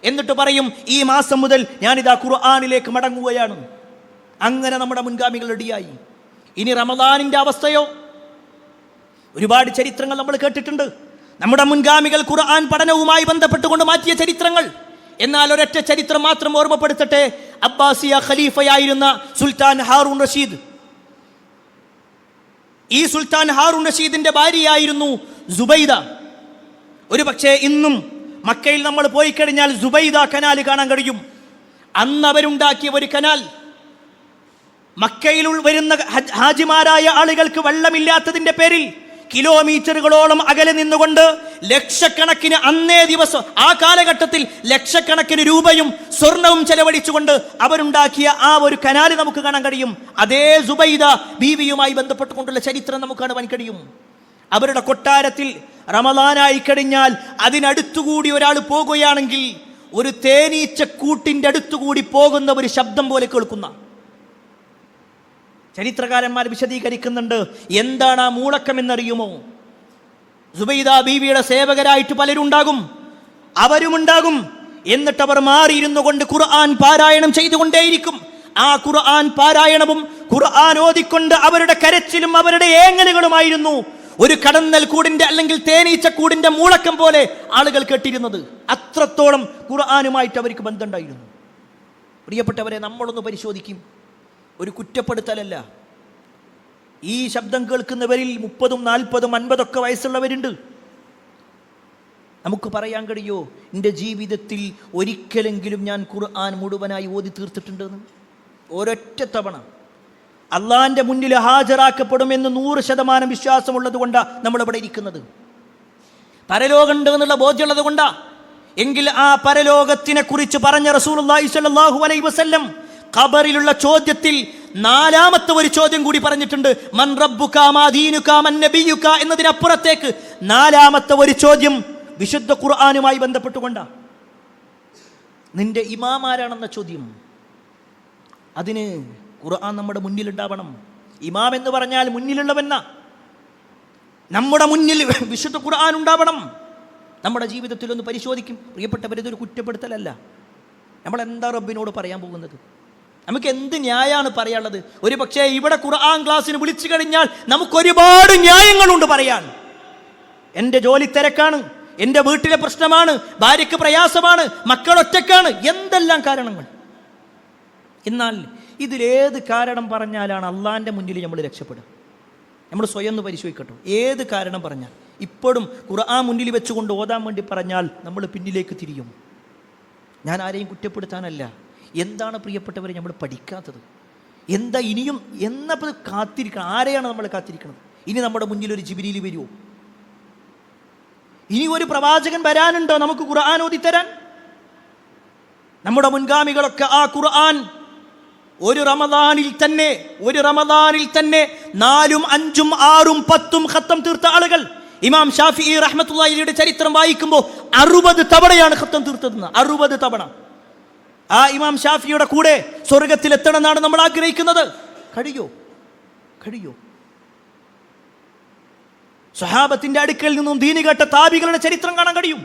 എന്നിട്ട് പറയും, ഈ മാസം മുതൽ ഞാനിതാ ഖുർആനിലേക്ക് മടങ്ങുകയാണ്. അങ്ങനെ നമ്മുടെ മുൻഗാമികൾ റെഡിയായി. ഇനി റമദാനിൻ്റെ അവസ്ഥയോ? ഒരുപാട് ചരിത്രങ്ങൾ നമ്മൾ കേട്ടിട്ടുണ്ട്. നമ്മുടെ മുൻഗാമികൾ ഖുർആൻ പഠനവുമായി ബന്ധപ്പെട്ടുകൊണ്ട് മാറ്റിയ ചരിത്രങ്ങൾ. എന്നാൽ ഒരൊറ്റ ചരിത്രം മാത്രം ഓർമ്മപ്പെടുത്തട്ടെ. അബ്ബാസിയ ഖലീഫയായിരുന്ന സുൽത്താൻ ഹാറൂൺ റഷീദ്, ഈ സുൽത്താൻ ഹാറൂൺ റഷീദിന്റെ ഭാര്യയായിരുന്നു സുബൈദ. ഒരു പക്ഷേ ഇന്നും മക്കയിൽ നമ്മൾ പോയി കഴിഞ്ഞാൽ സുബൈദ കനാൽ കാണാൻ കഴിയും. അന്ന് അവരുണ്ടാക്കിയ ഒരു കനാൽ, മക്കയിൽ വരുന്ന ഹാജിമാരായ ആളുകൾക്ക് വെള്ളമില്ലാത്തതിന്റെ പേരിൽ കിലോമീറ്ററുകളോളം അകലെ നിന്നുകൊണ്ട് ലക്ഷക്കണക്കിന്, അന്നേ ദിവസം ആ കാലഘട്ടത്തിൽ ലക്ഷക്കണക്കിന് രൂപയും സ്വർണവും ചെലവഴിച്ചുകൊണ്ട് അവരുണ്ടാക്കിയ ആ ഒരു കനാല് നമുക്ക് കാണാൻ കഴിയും. അതേ സുബൈദ ബീവിയുമായി ബന്ധപ്പെട്ടുകൊണ്ടുള്ള ചരിത്രം നമുക്ക് കാണുവാൻ കഴിയും. അവരുടെ കൊട്ടാരത്തിൽ റമദാനായി കഴിഞ്ഞാൽ അതിനടുത്തുകൂടി ഒരാൾ പോകുകയാണെങ്കിൽ ഒരു തേനീച്ചക്കൂട്ടിൻ്റെ അടുത്തുകൂടി പോകുന്ന ഒരു ശബ്ദം പോലെ കേൾക്കുന്ന ചരിത്രകാരന്മാർ വിശദീകരിക്കുന്നുണ്ട്. എന്താണ് ആ മൂളക്കം എന്നറിയുമോ? സുബൈദ ബീവിയുടെ സേവകരായിട്ട് പലരുണ്ടാകും, അവരുമുണ്ടാകും. എന്നിട്ട് അവർ മാറിയിരുന്നു കൊണ്ട് ഖുർആൻ പാരായണം ചെയ്തുകൊണ്ടേയിരിക്കും. ആ ഖുർആൻ പാരായണവും ഖുർആൻ ഓതിക്കൊണ്ട് അവരുടെ കരച്ചിലും അവരുടെ ഏങ്ങലുകളുമായിരുന്നു ഒരു കടന്നൽ കൂടിന്റെ അല്ലെങ്കിൽ തേനീച്ചക്കൂടിന്റെ മൂളക്കം പോലെ ആളുകൾ കേട്ടിരുന്നത്. അത്രത്തോളം ഖുർആനുമായിട്ട് അവർക്ക് ബന്ധമുണ്ടായിരുന്നു. പ്രിയപ്പെട്ടവരെ, നമ്മളൊന്ന് പരിശോധിക്കും. ഒരു കുറ്റപ്പെടുത്തലല്ല. ഈ ശബ്ദം കേൾക്കുന്നവരിൽ 30, 40, 50 വയസ്സുള്ളവരുണ്ട്. നമുക്ക് പറയാൻ കഴിയോ എൻ്റെ ജീവിതത്തിൽ ഒരിക്കലെങ്കിലും ഞാൻ ഖുർആൻ മുഴുവനായി ഓതി തീർത്തിട്ടുണ്ടെന്ന്? ഒരൊറ്റ തവണ അള്ളാഹിൻ്റെ മുന്നിൽ ഹാജരാക്കപ്പെടുമെന്ന് 100% വിശ്വാസമുള്ളത് കൊണ്ടാണ് നമ്മളിവിടെ ഇരിക്കുന്നത്. പരലോകമുണ്ട് എന്നുള്ള ബോധ്യമുള്ളത് കൊണ്ടാ. എങ്കിൽ ആ പരലോകത്തിനെ കുറിച്ച് പറഞ്ഞ റസൂലുള്ളാഹി സ്വല്ലല്ലാഹു അലൈഹി വസല്ലം ഖബറിലുള്ള ചോദ്യത്തിൽ 4ാമത്തെ ഒരു ചോദ്യം കൂടി പറഞ്ഞിട്ടുണ്ട്. മൻ റബ്ബുക മാ ദീനുക മൻ നബിയുക എന്നതിനപ്പുറത്തേക്ക് 4ാമത്തെ ഒരു ചോദ്യം വിശുദ്ധ ഖുർആനുമായി ബന്ധപ്പെട്ടുകൊണ്ടാണ്. നിന്റെ ഇമാം ആരാണെന്ന ചോദ്യം. അതിന് ഖുർആൻ നമ്മുടെ മുന്നിലുണ്ടാവണം. ഇമാം എന്ന് പറഞ്ഞാൽ മുന്നിലുള്ളവെന്ന. നമ്മുടെ മുന്നിൽ വിശുദ്ധ ഖുർആൻ ഉണ്ടാവണം. നമ്മുടെ ജീവിതത്തിൽ ഒന്ന് പരിശോധിക്കും പ്രിയപ്പെട്ടവർ, ഇതൊരു കുറ്റപ്പെടുത്തലല്ല. നമ്മൾ എന്താ റബ്ബിനോട് പറയാൻ പോകുന്നത്? നമുക്ക് എന്ത് ന്യായമാണ് പറയാനുള്ളത്? ഒരു പക്ഷേ ഇവിടെ ഖുർആൻ ക്ലാസ്സിന് വിളിച്ചു കഴിഞ്ഞാൽ നമുക്കൊരുപാട് ന്യായങ്ങളുണ്ട് പറയാൻ. എൻ്റെ ജോലി തിരക്കാണ്, എൻ്റെ വീട്ടിലെ പ്രശ്നമാണ്, ഭാര്യയ്ക്ക് പ്രയാസമാണ്, മക്കൾ ഒറ്റക്കാണ്, എന്തെല്ലാം കാരണങ്ങൾ. എന്നാൽ ഇതിലേത് കാരണം പറഞ്ഞാലാണ് അള്ളാഹിൻ്റെ മുന്നിൽ നമ്മൾ രക്ഷപ്പെടുക? നമ്മൾ സ്വയം ഒന്ന് പരിശോധിക്കട്ടോ. ഏത് കാരണം പറഞ്ഞാൽ, ഇപ്പോഴും ഖുർആൻ മുന്നിൽ വെച്ചുകൊണ്ട് ഓതാൻ വേണ്ടി പറഞ്ഞാൽ നമ്മൾ പിന്നിലേക്ക് തിരിയും. ഞാൻ ആരെയും കുറ്റപ്പെടുത്താനല്ല. എന്താണ് പ്രിയപ്പെട്ടവരെ നമ്മൾ പഠിക്കാത്തത്? എന്താ ഇനിയും എന്നപ്പോൾ കാത്തിരിക്കണം? ആരെയാണ് നമ്മൾ കാത്തിരിക്കുന്നത്? ഇനി നമ്മുടെ മുന്നിൽ ഒരു ജിബ്രീൽ വരുമോ? ഇനി ഒരു പ്രവാചകൻ വരാനുണ്ടോ നമുക്ക് ഖുർആൻ ഓതിത്തരാൻ? നമ്മുടെ മുൻഗാമികളൊക്കെ ആ ഖുർആൻ ഒരു റമദാനിൽ തന്നെ 4, 5, 6, 10 ഖത്തം തീർത്ത ആളുകൾ. ഇമാം ഷാഫിഈ റഹ്മത്തുള്ളാഹിയുടെ ചരിത്രം വായിക്കുമ്പോൾ 60 തവണയാണ് ഖത്തം തീർത്തതെന്ന്. 60 തവണ. ആ ഇമാം ഷാഫിയുടെ കൂടെ സ്വർഗത്തിൽ എത്തണം എന്നാണ് നമ്മൾ ആഗ്രഹിക്കുന്നത്. കഴിയോ? സ്വഹാബത്തിന്റെ അടുക്കൽ നിന്നും ദീനി കേട്ട താബികളുടെ ചരിത്രം കാണാൻ കഴിയും,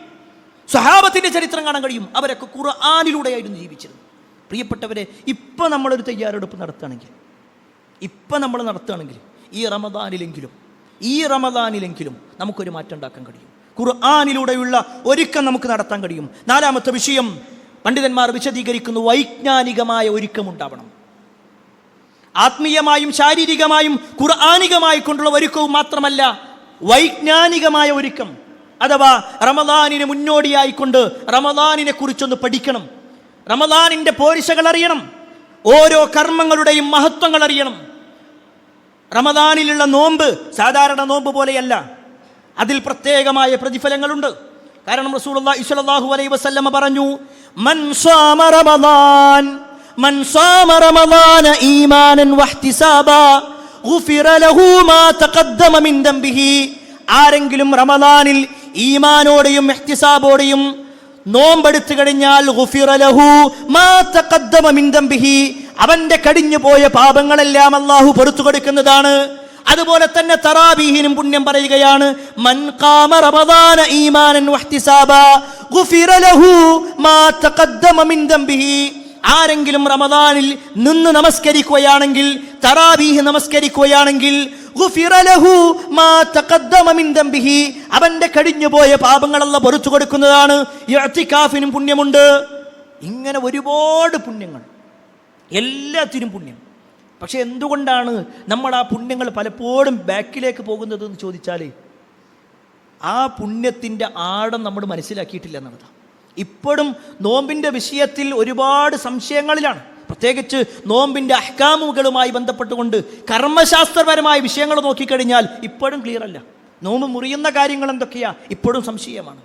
സ്വഹാബത്തിന്റെ ചരിത്രം കാണാൻ കഴിയും. അവരൊക്കെ ഖുർആനിലൂടെയായിരുന്നു ജീവിച്ചിരുന്നത്. പ്രിയപ്പെട്ടവരെ, ഇപ്പം നമ്മളൊരു തയ്യാറെടുപ്പ് നടത്തുകയാണെങ്കിൽ, ഈ റമദാനിലെങ്കിലും നമുക്കൊരു മാറ്റം ഉണ്ടാക്കാൻ കഴിയും. ഖുർആനിലൂടെയുള്ള ഒരുക്കം നമുക്ക് നടത്താൻ കഴിയും. 4ാമത്തെ വിഷയം പണ്ഡിതന്മാർ വിശദീകരിക്കുന്നു, വൈജ്ഞാനികമായ ഒരുക്കമുണ്ടാവണം. ആത്മീയമായും ശാരീരികമായും ഖുർആനികമായി കൊണ്ടുള്ള ഒരുക്കവും മാത്രമല്ല, വൈജ്ഞാനികമായ ഒരുക്കം. അഥവാ റമദാനിന് മുന്നോടിയായിക്കൊണ്ട് റമദാനിനെ കുറിച്ചൊന്ന് പഠിക്കണം, റമദാനിൻ്റെ പോരിശകൾ അറിയണം, ഓരോ കർമ്മങ്ങളുടെയും മഹത്വങ്ങൾ അറിയണം. റമദാനിലുള്ള നോമ്പ് സാധാരണ നോമ്പ് പോലെയല്ല, അതിൽ പ്രത്യേകമായ പ്രതിഫലങ്ങളുണ്ട്. കാരണം റസൂലുള്ളാഹി സ്വല്ലല്ലാഹു അലൈഹി വസല്ലം പറഞ്ഞു, മൻ സാമ റമദാന ഈമാനൻ വഹ്തിസാബാ ഗുഫിറ ലഹു മാ തഖദ്ദമ മിൻ ദംബിഹി. ആരെങ്കിലും റമദാനിൽ ഈമാനോടെയും ഇഹ്തിസാബോടെയും നോമ്പെടുത്തു കഴിഞ്ഞാൽ ഗുഫിറ ലഹു മാ തഖദ്ദമ മിൻ ദംബിഹി, അവന്റെ കടിഞ്ഞു പോയ പാപങ്ങളെല്ലാം അല്ലാഹു പൊറുത്തു കൊടുക്കുന്നതാണ്. അതുപോലെ തന്നെ തറാബീഹിനും പുണ്യം പറയുകയാണ്, മൻ ഖാമ റമദാന ഈമാനൻ വഹ്തിസാബാ ഗുഫിറ ലഹു മാ തഖദ്ദമ മിൻ ദംബിഹി. ആരെങ്കിലും റമദാനിൽ നിന്ന് നമസ്കരിക്കുകയാണെങ്കിൽ, തറാബീഹ് നമസ്കരിക്കുകയാണെങ്കിൽ, ഗുഫിറ ലഹു മാ തഖദ്ദമ മിൻ ദംബിഹി, അവന്റെ കടിഞ്ഞുപോയ പാപങ്ങൾ അല്ലാഹു പൊറുത്തു കൊടുക്കുന്നതാണ്. ഇഅ്തികാഫിനും പുണ്യമുണ്ട്. ഇങ്ങനെ ഒരുപാട് പുണ്യങ്ങൾ, എല്ലാത്തിനും പുണ്യം. പക്ഷെ എന്തുകൊണ്ടാണ് നമ്മൾ ആ പുണ്യങ്ങൾ പലപ്പോഴും ബാക്കിലേക്ക് പോകുന്നത് എന്ന് ചോദിച്ചാൽ, ആ പുണ്യത്തിൻ്റെ ആഴം നമ്മൾ മനസ്സിലാക്കിയിട്ടില്ല എന്നുള്ളതാണ്. ഇപ്പോഴും നോമ്പിൻ്റെ വിഷയത്തിൽ ഒരുപാട് സംശയങ്ങളിലാണ്. പ്രത്യേകിച്ച് നോമ്പിൻ്റെ അഹ്കാമുകളുമായി ബന്ധപ്പെട്ടുകൊണ്ട് കർമ്മശാസ്ത്രപരമായ വിഷയങ്ങൾ നോക്കിക്കഴിഞ്ഞാൽ ഇപ്പോഴും ക്ലിയർ അല്ല. നോമ്പ് മുറിയുന്ന കാര്യങ്ങൾ എന്തൊക്കെയാ ഇപ്പോഴും സംശയമാണ്.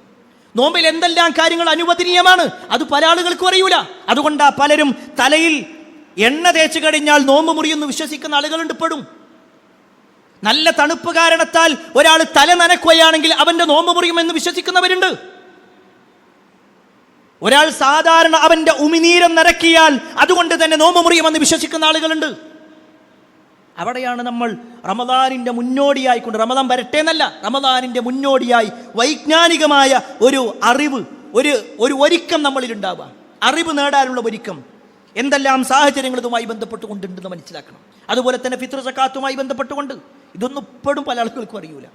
നോമ്പിൽ എന്തെല്ലാം കാര്യങ്ങൾ അനുവദനീയമാണ് അത് പല ആളുകൾക്കും അറിയൂല. അതുകൊണ്ടാ പലരും തലയിൽ എണ്ണ തേച്ച് കഴിഞ്ഞാൽ നോമ്പ് മുറിയെന്ന് വിശ്വസിക്കുന്ന ആളുകളുണ്ട്. ഇപ്പോഴും നല്ല തണുപ്പ് കാരണത്താൽ ഒരാൾ തല നനക്കുകയാണെങ്കിൽ അവന്റെ നോമ്പ് മുറിയുമെന്ന് വിശ്വസിക്കുന്നവരുണ്ട്. ഒരാൾ സാധാരണ അവന്റെ ഉമിനീരം നരക്കിയാൽ അതുകൊണ്ട് തന്നെ നോമ്പ് മുറിയുമെന്ന് വിശ്വസിക്കുന്ന ആളുകളുണ്ട്. അവിടെയാണ് നമ്മൾ റമദാനിന്റെ മുന്നോടിയായിക്കൊണ്ട്, റമദാൻ വരട്ടെ എന്നല്ല, റമദാനിന്റെ മുന്നോടിയായി വൈജ്ഞാനികമായ ഒരു അറിവ്, ഒരു ഒരുക്കം നമ്മളിൽ ഉണ്ടാവുക. അറിവ് നേടാനുള്ള ഒരുക്കം. എന്തെല്ലാം സാഹചര്യങ്ങൾ ഇതുമായി ബന്ധപ്പെട്ടുകൊണ്ടുണ്ടെന്ന് മനസ്സിലാക്കണം. അതുപോലെ തന്നെ ഫിത്ർ സക്കാത്തുമായി ബന്ധപ്പെട്ടുകൊണ്ട്, ഇതൊന്നും ഇപ്പോഴും പല ആളുകൾക്കും അറിയൂല.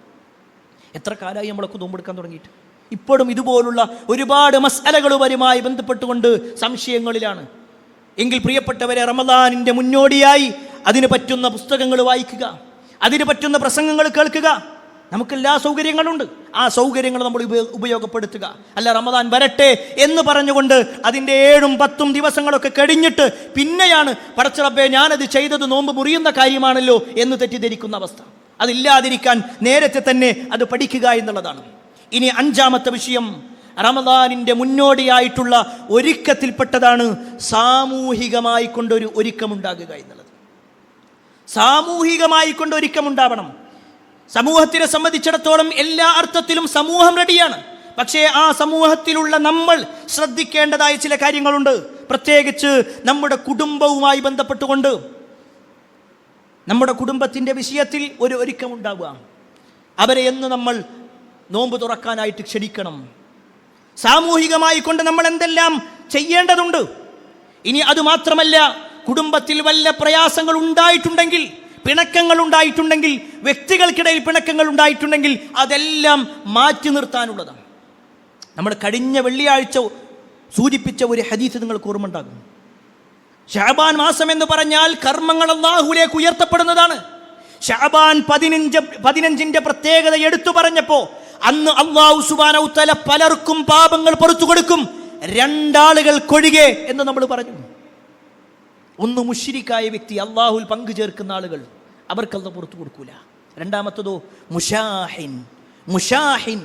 എത്ര കാലമായി നമ്മളൊക്കെ നോമ്പെടുക്കാൻ തുടങ്ങിയിട്ട്? ഇപ്പോഴും ഇതുപോലുള്ള ഒരുപാട് മസ്അലകളുമായി ബന്ധപ്പെട്ടുകൊണ്ട് സംശയങ്ങളിലാണ്. എങ്കിൽ പ്രിയപ്പെട്ടവരെ, റമദാനിൻ്റെ മുന്നോടിയായി അതിന് പറ്റുന്ന പുസ്തകങ്ങൾ വായിക്കുക, അതിന് പറ്റുന്ന പ്രസംഗങ്ങൾ കേൾക്കുക. നമുക്കെല്ലാ സൗകര്യങ്ങളുണ്ട്, ആ സൗകര്യങ്ങൾ നമ്മൾ ഉപയോഗപ്പെടുത്തുക. അല്ല റമദാൻ വരട്ടെ എന്ന് പറഞ്ഞുകൊണ്ട് അതിൻ്റെ 7, 10 ദിവസങ്ങളൊക്കെ കഴിഞ്ഞിട്ട് പിന്നെയാണ് പടച്ച റബ്ബേ ഞാനത് ചെയ്തത് നോമ്പ് മുറിയുന്ന കാര്യമാണല്ലോ എന്ന് തെറ്റിദ്ധരിക്കുന്ന അവസ്ഥ. അതില്ലാതിരിക്കാൻ നേരത്തെ തന്നെ അത് പഠിക്കുക എന്നുള്ളതാണ്. ഇനി 5ാമത്തെ വിഷയം, റമദാനിൻ്റെ മുന്നോടിയായിട്ടുള്ള ഒരുക്കത്തിൽപ്പെട്ടതാണ് സാമൂഹികമായി കൊണ്ടൊരു ഒരുക്കമുണ്ടാകുക എന്നുള്ളത്. സാമൂഹികമായി കൊണ്ട് ഒരുക്കമുണ്ടാവണം. സമൂഹത്തിനെ സംബന്ധിച്ചിടത്തോളം എല്ലാ അർത്ഥത്തിലും സമൂഹം റെഡിയാണ്. പക്ഷേ ആ സമൂഹത്തിലുള്ള നമ്മൾ ശ്രദ്ധിക്കേണ്ടതായ ചില കാര്യങ്ങളുണ്ട്. പ്രത്യേകിച്ച് നമ്മുടെ കുടുംബവുമായി ബന്ധപ്പെട്ടുകൊണ്ട് നമ്മുടെ കുടുംബത്തിൻ്റെ വിഷയത്തിൽ ഒരു ഒരുക്കമുണ്ടാവുക. അവരെ എന്ന് നമ്മൾ നോമ്പ് തുറക്കാനായിട്ട് ക്ഷണിക്കണം. സാമൂഹികമായി കൊണ്ട് നമ്മൾ എന്തെല്ലാം ചെയ്യേണ്ടതുണ്ട്. ഇനി അതുമാത്രമല്ല, കുടുംബത്തിൽ വല്ല പ്രയാസങ്ങൾ ഉണ്ടായിട്ടുണ്ടെങ്കിൽ, പിണക്കങ്ങൾ ഉണ്ടായിട്ടുണ്ടെങ്കിൽ, വ്യക്തികൾക്കിടയിൽ പിണക്കങ്ങൾ ഉണ്ടായിട്ടുണ്ടെങ്കിൽ അതെല്ലാം മാറ്റി നിർത്താനുള്ളതാണ്. നമ്മൾ കഴിഞ്ഞ വെള്ളിയാഴ്ച സൂചിപ്പിച്ച ഒരു ഹദീസ് നിങ്ങൾക്ക് ഓർമ്മ ഉണ്ടാകും. ശഅബാൻ മാസം എന്ന് പറഞ്ഞാൽ കർമ്മങ്ങൾ അല്ലാഹുവിലേക്ക് ഉയർത്തപ്പെടുന്നതാണ്. ശഅബാൻ 15 പ്രത്യേകത എടുത്തു പറഞ്ഞപ്പോൾ അന്ന് അല്ലാഹു സുബ്ഹാനഹു തആല പലർക്കും പാപങ്ങൾ പുറത്തു കൊടുക്കും, 2 ആളുകൾക്കൊഴികെ എന്ന് നമ്മൾ പറഞ്ഞു. ഒന്ന് മുശ്രിക്കായ വ്യക്തി, അല്ലാഹുവിൽ പങ്കു ചേർക്കുന്ന ആളുകൾ, അവർക്കത് പുറത്തു കൊടുക്കൂല. രണ്ടാമത്തതോ മുഷാഹിൻ,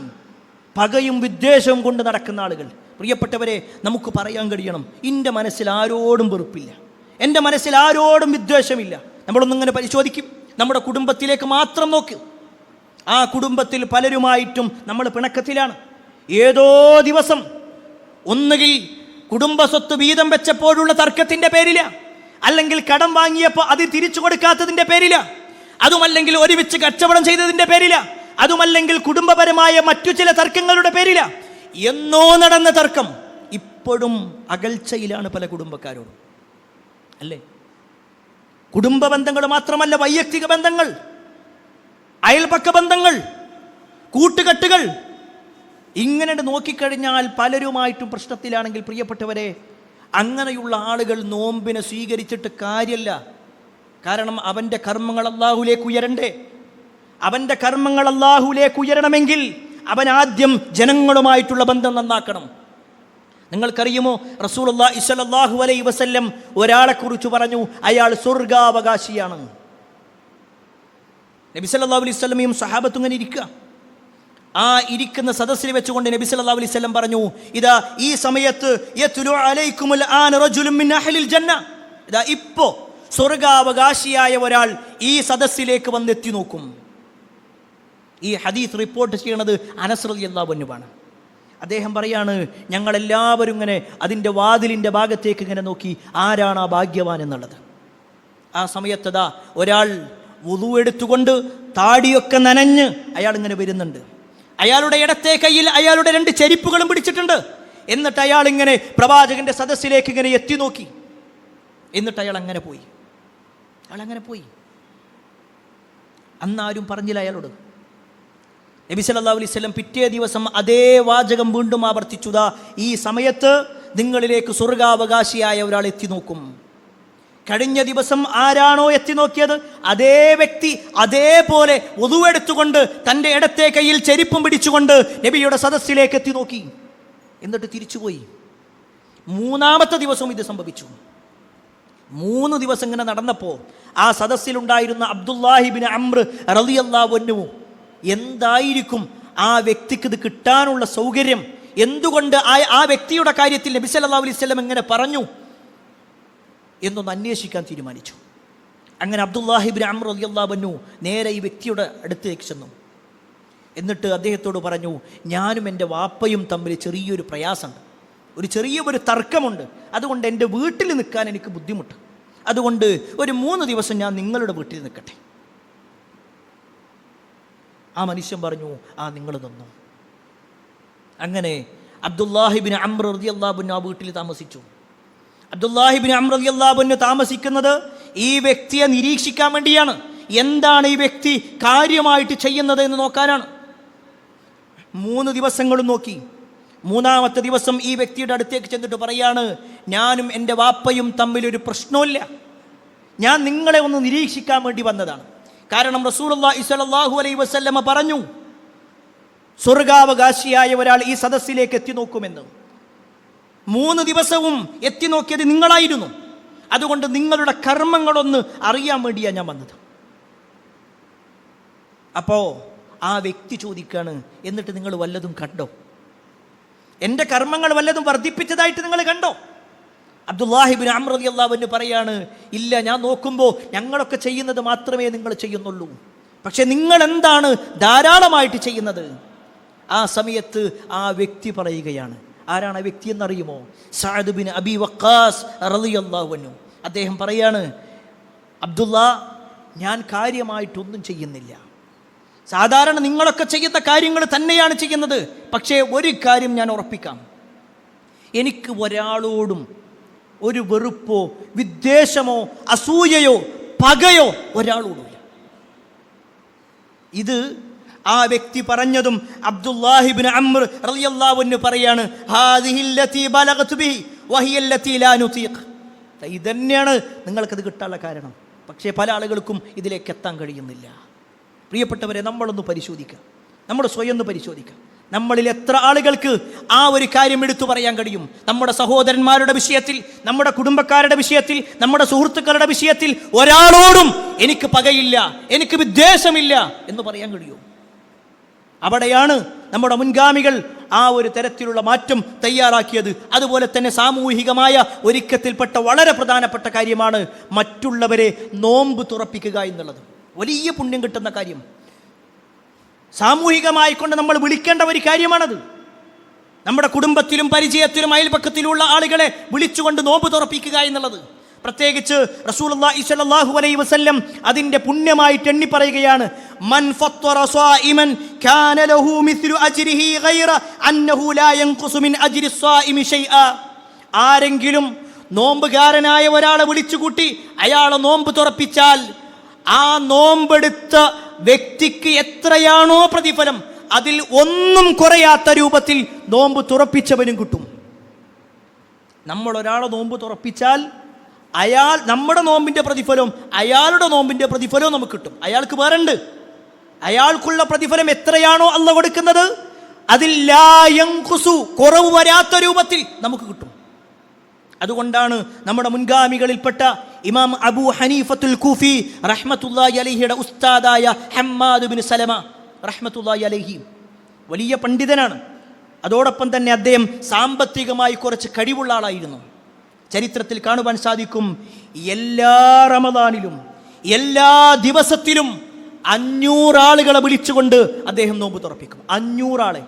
പകയും വിദ്വേഷവും കൊണ്ട് നടക്കുന്ന ആളുകൾ. പ്രിയപ്പെട്ടവരെ, നമുക്ക് പറയാൻ കഴിയണം, എൻ്റെ മനസ്സിൽ ആരോടും വെറുപ്പില്ല, എൻ്റെ മനസ്സിൽ ആരോടും വിദ്വേഷമില്ല. നമ്മളൊന്നിങ്ങനെ പരിശോധിക്കും, നമ്മുടെ കുടുംബത്തിലേക്ക് മാത്രം നോക്ക്. ആ കുടുംബത്തിൽ പലരുമായിട്ടും നമ്മൾ പിണക്കത്തിലാണ്. ഏതോ ദിവസം ഒന്നുകിൽ കുടുംബ സ്വത്ത് വീതം വെച്ചപ്പോഴുള്ള തർക്കത്തിൻ്റെ പേരില, അല്ലെങ്കിൽ കടം വാങ്ങിയപ്പോൾ അത് തിരിച്ചു കൊടുക്കാത്തതിൻ്റെ പേരില, അതുമല്ലെങ്കിൽ ഒരുമിച്ച് കച്ചവടം ചെയ്തതിൻ്റെ പേരില, അതുമല്ലെങ്കിൽ കുടുംബപരമായ മറ്റു ചില തർക്കങ്ങളുടെ പേരില. എന്നോ നടന്ന തർക്കം ഇപ്പോഴും അകൽച്ചയിലാണ് പല കുടുംബക്കാരോടും, അല്ലേ? കുടുംബ ബന്ധങ്ങൾ മാത്രമല്ല, വൈയക്തിക ബന്ധങ്ങൾ, അയൽപക്ക ബന്ധങ്ങൾ, കൂട്ടുകെട്ടുകൾ, ഇങ്ങനെ നോക്കിക്കഴിഞ്ഞാൽ പലരുമായിട്ടും പ്രശ്നത്തിലാണെങ്കിൽ പ്രിയപ്പെട്ടവരെ, അങ്ങനെയുള്ള ആളുകൾ നോമ്പിനെ സ്വീകരിച്ചിട്ട് കാര്യമല്ല. കാരണം അവൻ്റെ കർമ്മങ്ങൾ അല്ലാഹുവിലേക്ക് ഉയരണ്ടേ. അവൻ്റെ കർമ്മങ്ങൾ അല്ലാഹുവിലേക്ക് ഉയരണമെങ്കിൽ അവൻ ആദ്യം ജനങ്ങളുമായിട്ടുള്ള ബന്ധം നന്നാക്കണം. നിങ്ങൾക്കറിയുമോ, റസൂലുള്ളാഹി സ്വല്ലല്ലാഹു അലൈഹി വസല്ലം ഒരാളെക്കുറിച്ച് പറഞ്ഞു, അയാൾ സ്വർഗാവകാശിയാണ്. നബി സല്ലല്ലാഹു അലൈഹി വസല്ലമയും സഹാബത്തും ഇങ്ങനെ ഇരിക്കുക. ആ ഇരിക്കുന്ന സദസ്സിൽ വെച്ചുകൊണ്ട് നബി സല്ലല്ലാഹു അലൈഹി വസല്ലം പറഞ്ഞു, ഇതാ ഈ സമയത്ത് യത്ലു അലൈക്കുമുൽ ആന റജുലുൻ മിൻ അഹ്ലിൽ ജന്ന, ഇതാ ഇപ്പോ സ്വർഗാവകാശിയായ ഒരാൾ ഈ സദസ്സിലേക്ക് വന്നെത്തി നോക്കും. ഈ ഹദീസ് റിപ്പോർട്ട് ചെയ്യുന്നത് അനസ് റളിയല്ലാഹു അൻഹുവാണ്. അദ്ദേഹം പറയാണ്, ഞങ്ങളെല്ലാവരും ഇങ്ങനെ അതിൻ്റെ വാതിലിൻ്റെ ഭാഗത്തേക്ക് ഇങ്ങനെ നോക്കി, ആരാണ് ആ ഭാഗ്യവാൻ എന്നുള്ളത്. ആ സമയത്തതാ ഒരാൾ വുളു എടുത്തുകൊണ്ട് താടിയൊക്കെ നനഞ്ഞ് അയാൾ ഇങ്ങനെ വരുന്നുണ്ട്. അയാളുടെ ഇടത്തെ കയ്യിൽ അയാളുടെ 2 ചെരിപ്പുകളും പിടിച്ചിട്ടുണ്ട്. എന്നിട്ട് അയാൾ ഇങ്ങനെ പ്രവാചകന്റെ സദസ്സിലേക്ക് ഇങ്ങനെ എത്തി നോക്കി. എന്നിട്ട് അയാൾ അങ്ങനെ പോയി. അന്നാരും പറഞ്ഞില്ല അയാളോട്. നബി സല്ലല്ലാഹു അലൈഹി വസല്ലം പിറ്റേ ദിവസം അതേ വാചകം വീണ്ടും ആവർത്തിച്ചു, ഈ സമയത്ത് നിങ്ങളിലേക്ക് സ്വർഗാവകാശിയായ ഒരാൾ എത്തി നോക്കും. കഴിഞ്ഞ ദിവസം ആരാണോ എത്തി നോക്കിയത് അതേ വ്യക്തി അതേപോലെ ഒതുവെടുത്തുകൊണ്ട് തൻ്റെ ഇടത്തെ കയ്യിൽ ചെരിപ്പും പിടിച്ചുകൊണ്ട് നബിയുടെ സദസ്സിലേക്ക് എത്തി നോക്കി. എന്നിട്ട് തിരിച്ചുപോയി. 3-ാമത്തെ ദിവസവും ഇത് സംഭവിച്ചു. 3 ദിവസം ഇങ്ങനെ നടന്നപ്പോൾ ആ സദസ്സിലുണ്ടായിരുന്ന അബ്ദുല്ലാഹി ഇബ്നു അംർ റളിയല്ലാഹു അൻഹു, എന്തായിരിക്കും ആ വ്യക്തിക്ക് ഇത് കിട്ടാനുള്ള സൗകര്യം, എന്തുകൊണ്ട് ആ വ്യക്തിയുടെ കാര്യത്തിൽ നബി സല്ലല്ലാഹു അലൈഹി വസല്ലം എങ്ങനെ പറഞ്ഞു എന്നൊന്ന് അന്വേഷിക്കാൻ തീരുമാനിച്ചു. അങ്ങനെ അബ്ദുല്ലാഹി ഇബ്നു അംർ റളിയല്ലാഹു അൻഹു നേരെ ഈ വ്യക്തിയുടെ അടുത്തേക്ക് ചെന്നു. എന്നിട്ട് അദ്ദേഹത്തോട് പറഞ്ഞു, ഞാനും എൻ്റെ വാപ്പയും തമ്മിൽ ചെറിയൊരു പ്രയാസമുണ്ട്, ചെറിയൊരു തർക്കമുണ്ട്. അതുകൊണ്ട് എൻ്റെ വീട്ടിൽ നിൽക്കാൻ എനിക്ക് ബുദ്ധിമുട്ട്. അതുകൊണ്ട് ഒരു 3 ദിവസം ഞാൻ നിങ്ങളുടെ വീട്ടിൽ നിൽക്കട്ടെ. ആ മനുഷ്യൻ പറഞ്ഞു, നിങ്ങൾ നിന്നു. അങ്ങനെ അബ്ദുല്ലാഹി ഇബ്നു അംർ റളിയല്ലാഹു അൻഹു ആ വീട്ടിൽ താമസിച്ചു. അബ്ദുല്ലാഹി ഇബ്നു അംർ റളിയല്ലാഹു അൻഹു താമസിക്കുന്നത് ഈ വ്യക്തിയെ നിരീക്ഷിക്കാൻ വേണ്ടിയാണ്. എന്താണ് ഈ വ്യക്തി കാര്യമായിട്ട് ചെയ്യുന്നത് എന്ന് നോക്കാനാണ്. 3 ദിവസങ്ങളും നോക്കി. 3-ാമത്തെ ദിവസം ഈ വ്യക്തിയുടെ അടുത്തേക്ക് ചെന്നിട്ട് പറയാണ്, ഞാനും എൻ്റെ വാപ്പയും തമ്മിലൊരു പ്രശ്നമില്ല, ഞാൻ നിങ്ങളെ ഒന്ന് നിരീക്ഷിക്കാൻ വേണ്ടി വന്നതാണ്. കാരണം റസൂലുള്ളാഹി സ്വല്ലല്ലാഹു അലൈഹി വസല്ലമ പറഞ്ഞു, സ്വർഗാവകാശിയായ ഒരാൾ ഈ സദസ്സിലേക്ക് എത്തി നോക്കുമെന്ന്. 3 ദിവസവും എത്തി നോക്കിയത് നിങ്ങളായിരുന്നു. അതുകൊണ്ട് നിങ്ങളുടെ കർമ്മങ്ങളൊന്ന് അറിയാൻ വേണ്ടിയാണ് ഞാൻ വന്നത്. അപ്പോൾ ആ വ്യക്തി ചോദിക്കാണ്, എന്നിട്ട് നിങ്ങൾ വല്ലതും കണ്ടോ? എൻ്റെ കർമ്മങ്ങൾ വല്ലതും വർദ്ധിപ്പിച്ചതായിട്ട് നിങ്ങൾ കണ്ടോ? അബ്ദുല്ലാഹി ഇബ്നു അംർ റളിയല്ലാഹു അൻഹു പറയാണ്, ഇല്ല, ഞാൻ നോക്കുമ്പോൾ ഞങ്ങളൊക്കെ ചെയ്യുന്നത് മാത്രമേ നിങ്ങൾ ചെയ്യുന്നുള്ളൂ. പക്ഷെ നിങ്ങൾ എന്താണ് ധാരാളമായിട്ട് ചെയ്യുന്നത്? ആ സമയത്ത് ആ വ്യക്തി പറയുകയാണ്. ആരാണ് ആ വ്യക്തി എന്നറിയുമോ? സഅദ് ബിൻ അബി വഖാസ് റളിയല്ലാഹു അൻഹു. അദ്ദേഹം പറയാണ്, അബ്ദുല്ലാ, ഞാൻ കാര്യമായിട്ടൊന്നും ചെയ്യുന്നില്ല. സാധാരണ നിങ്ങളൊക്കെ ചെയ്യുന്ന കാര്യങ്ങൾ തന്നെയാണ് ചെയ്യുന്നത്. പക്ഷേ ഒരു കാര്യം ഞാൻ ഉറപ്പിക്കാം, എനിക്ക് ഒരാളോടും ഒരു വെറുപ്പോ വിദ്വേഷമോ അസൂയയോ പകയോ ഒരാളോടുമില്ല. ഇത് ആ വ്യക്തി പറഞ്ഞതും അബ്ദുല്ലാഹിബ്നു അംർ റളിയല്ലാഹു അൻഹു പറയാണ്, ഹാദിഹില്ലതി ബലഗതു ബിഹി വഹിയല്ലതി ലാ നുതീഖ്. ഇതന്നെയാണ് നിങ്ങൾക്കത് കിട്ടാനുള്ള കാരണം. പക്ഷേ പല ആളുകൾക്കും ഇതിലേക്ക് എത്താൻ കഴിയുന്നില്ല. പ്രിയപ്പെട്ടവരെ, നമ്മളൊന്ന് പരിശോധിക്കാം, നമ്മൾ സ്വയം ഒന്ന് പരിശോധിക്കാം. നമ്മളിൽ എത്ര ആളുകൾക്ക് ആ ഒരു കാര്യം എടുത്തു പറയാൻ കഴിയും? നമ്മുടെ സഹോദരന്മാരുടെ വിഷയത്തിൽ, നമ്മുടെ കുടുംബക്കാരുടെ വിഷയത്തിൽ, നമ്മുടെ സുഹൃത്തുക്കളുടെ വിഷയത്തിൽ ഒരാളോടും എനിക്ക് പകയില്ല, എനിക്ക് വിദ്വേഷമില്ല എന്ന് പറയാൻ കഴിയുമോ? അവിടെയാണ് നമ്മുടെ മുൻഗാമികൾ ആ ഒരു തരത്തിലുള്ള മാറ്റം തയ്യാറാക്കിയത്. അതുപോലെ തന്നെ സാമൂഹികമായ ഒരുക്കത്തിൽപ്പെട്ട വളരെ പ്രധാനപ്പെട്ട കാര്യമാണ് മറ്റുള്ളവരെ നോമ്പ് തുറപ്പിക്കുക എന്നുള്ളത്. വലിയ പുണ്യം കിട്ടുന്ന കാര്യം, സാമൂഹികമായി കൊണ്ട് നമ്മൾ വിളിക്കേണ്ട ഒരു കാര്യമാണത്. നമ്മുടെ കുടുംബത്തിലും പരിചയത്തിലും അയൽപക്കത്തിലുള്ള ആളുകളെ വിളിച്ചുകൊണ്ട് നോമ്പ് തുറപ്പിക്കുക എന്നുള്ളത്. പ്രത്യേകിച്ച് റസൂലുള്ളാഹി സ്വല്ലല്ലാഹു അലൈഹി വസല്ലം അതിൻ്റെ പുണ്യമായിട്ട് എണ്ണി പറയുകയാണ്, മൻ ഫത്തറ സ്വായിമൻ കാന ലഹു മിസ്ലു അജ്രിഹി ഗൈറ അന്നഹു ലാ യൻഖുസു മിൻ അജ്രി സ്വായിമി ഷൈആ. ആരെങ്കിലും നോമ്പുകാരനായ ഒരാളെ വിളിച്ചുകൂട്ടി അയാളെ നോമ്പ് തുറപ്പിച്ചാൽ ആ നോമ്പെടുത്ത വ്യക്തിക്ക് എത്രയാണോ പ്രതിഫലം അതിൽ ഒന്നും കുറയാത്ത രൂപത്തിൽ നോമ്പ് തുറപ്പിച്ചവനും കിട്ടും. നമ്മൾ ഒരാളെ നോമ്പ് തുറപ്പിച്ചാൽ നമ്മുടെ നോമ്പിൻ്റെ പ്രതിഫലവും അയാളുടെ നോമ്പിൻ്റെ ഫലവും നമുക്ക് കിട്ടും. അയാൾക്ക് വേറുണ്ട്. അയാൾക്കുള്ള പ്രതിഫലം എത്രയാണോ അല്ലാഹു കൊടുക്കുന്നത് അതിൽ ലാ യൻഖുസു, കുറവ് വരാത്ത രൂപത്തിൽ നമുക്ക് കിട്ടും. അതുകൊണ്ടാണ് നമ്മുടെ മുൻഗാമികളിൽപ്പെട്ട ഇമാം അബൂ ഹനീഫത്തുൽ കൂഫി റഹ്മത്തുള്ളാഹി അലൈഹിയുടെ ഉസ്താദായ ഹമ്മാദ് ബിൻ സലമ റഹ്മത്തുള്ളാഹി അലൈഹി വലിയ പണ്ഡിതനാണ്. അതോടൊപ്പം തന്നെ അദ്ദേഹം സാമ്പത്തികമായി കുറച്ച് കഴിവുള്ള ആളായിരുന്നു. ചരിത്രത്തിൽ കാണുവാൻ സാധിക്കും, എല്ലാ റമദാനിലും എല്ലാ ദിവസത്തിലും 500 ആളുകളെ വിളിച്ചുകൊണ്ട് അദ്ദേഹം നോമ്പ് തുറപ്പിക്കും. 500 ആളെ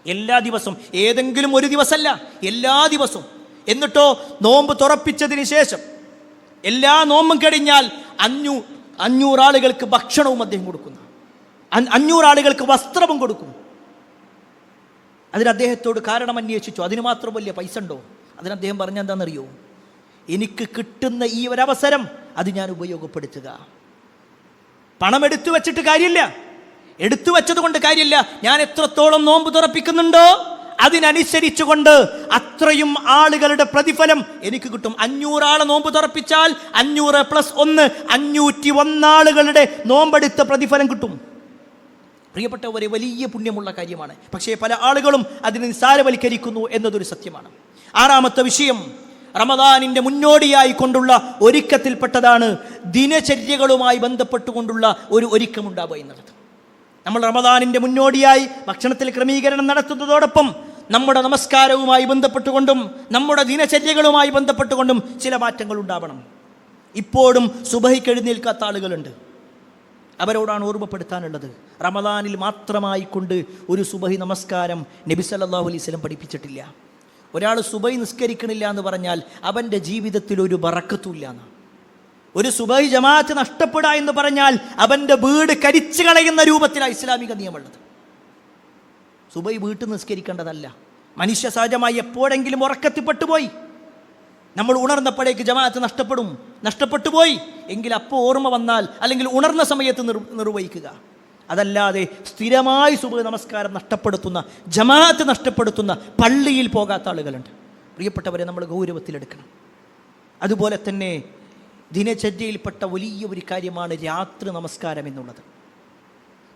എല്ലാ ദിവസവും, ഏതെങ്കിലും ഒരു ദിവസമല്ല, എല്ലാ ദിവസവും. എന്നിട്ടോ നോമ്പ് തുറപ്പിച്ചതിന് ശേഷം എല്ലാ നോമ്പും കഴിഞ്ഞാൽ 500 ആളുകൾക്ക് ഭക്ഷണവും അദ്ദേഹം കൊടുക്കുന്നു, 500 ആളുകൾക്ക് വസ്ത്രവും കൊടുക്കും. അതിന് അദ്ദേഹത്തോട് കാരണം അന്വേഷിച്ചു, അതിന് മാത്രം വലിയ പൈസ ഉണ്ടോ? അതിന് അദ്ദേഹം പറഞ്ഞ എന്താണെന്നറിയോ? എനിക്ക് കിട്ടുന്ന ഈ ഒരവസരം അത് ഞാൻ ഉപയോഗപ്പെടുത്തുക. പണം എടുത്തു വെച്ചിട്ട് കാര്യമില്ല, എടുത്തു വെച്ചത് കൊണ്ട് കാര്യമില്ല. ഞാൻ എത്രത്തോളം നോമ്പ് തുറപ്പിക്കുന്നുണ്ടോ അതിനനുസരിച്ചുകൊണ്ട് അത്രയും ആളുകളുടെ പ്രതിഫലം എനിക്ക് കിട്ടും. 500 ആളെ നോമ്പ് തുറപ്പിച്ചാൽ 500 + 1 501 ആളുകളുടെ നോമ്പെടുത്ത പ്രതിഫലം കിട്ടും. പ്രിയപ്പെട്ടവരെ, വലിയ പുണ്യമുള്ള കാര്യമാണ്. പക്ഷേ പല ആളുകളും അതിനെ നിസ്സാരവൽക്കരിക്കുന്നു എന്നതൊരു സത്യമാണ്. 6ാമത്തെ വിഷയം, റമദാനിൻ്റെ മുന്നോടിയായി കൊണ്ടുള്ള ഒരുക്കത്തിൽപ്പെട്ടതാണ് ദിനചര്യകളുമായി ബന്ധപ്പെട്ടുകൊണ്ടുള്ള ഒരു ഒരുക്കമുണ്ടാവുക എന്നുള്ളത്. നമ്മൾ റമദാനിൻ്റെ മുന്നോടിയായി ഭക്ഷണത്തിൽ ക്രമീകരണം നടത്തുന്നതോടൊപ്പം നമ്മുടെ നമസ്കാരവുമായി ബന്ധപ്പെട്ടുകൊണ്ടും നമ്മുടെ ദിനചര്യകളുമായി ബന്ധപ്പെട്ടുകൊണ്ടും ചില മാറ്റങ്ങൾ ഉണ്ടാവണം. ഇപ്പോഴും സുബഹിക്ക് എഴുന്നേൽക്കാത്ത ആളുകളുണ്ട്. അവരോടാണ് ഓർമ്മപ്പെടുത്താനുള്ളത്, റമദാനിൽ മാത്രമായി കൊണ്ട് ഒരു സുബഹി നമസ്കാരം നബി സല്ലല്ലാഹു അലൈഹി വസല്ലം പഠിപ്പിച്ചിട്ടില്ല. ഒരാൾ സുബഹി നിസ്കരിക്കണില്ല എന്ന് പറഞ്ഞാൽ അവൻ്റെ ജീവിതത്തിൽ ഒരു ബറക്കത്തുമില്ല എന്നാണ്. ഒരു സുബഹി ജമാഅത്ത് നഷ്ടപ്പെടുക എന്ന് പറഞ്ഞാൽ അവൻ്റെ വീട് കരിച്ചു കളയുന്ന രൂപത്തിലാണ് ഇസ്ലാമിക നിയമമുള്ളത്. സുബഹി വീട്ടിൽ നിസ്കരിക്കേണ്ടതല്ല. മനുഷ്യ സഹജമായി എപ്പോഴെങ്കിലും ഉറക്കത്തിൽപ്പെട്ടു പോയി, നമ്മൾ ഉണർന്നപ്പോഴേക്ക് ജമാഅത്ത് നഷ്ടപ്പെട്ടു പോയി എങ്കിൽ അപ്പോൾ ഓർമ്മ വന്നാൽ അല്ലെങ്കിൽ ഉണർന്ന സമയത്ത് നിർവഹിക്കുക. അതല്ലാതെ സ്ഥിരമായി സുബഹി നമസ്കാരം നഷ്ടപ്പെടുത്തുന്ന, ജമാഅത്ത് നഷ്ടപ്പെടുത്തുന്ന, പള്ളിയിൽ പോകാത്ത ആളുകളുണ്ട്. പ്രിയപ്പെട്ടവരെ, നമ്മൾ ഗൗരവത്തിലെടുക്കണം. അതുപോലെ തന്നെ ദിനചര്യയിൽപ്പെട്ട വലിയ ഒരു കാര്യമാണ് രാത്രി നമസ്കാരം എന്നുള്ളത്.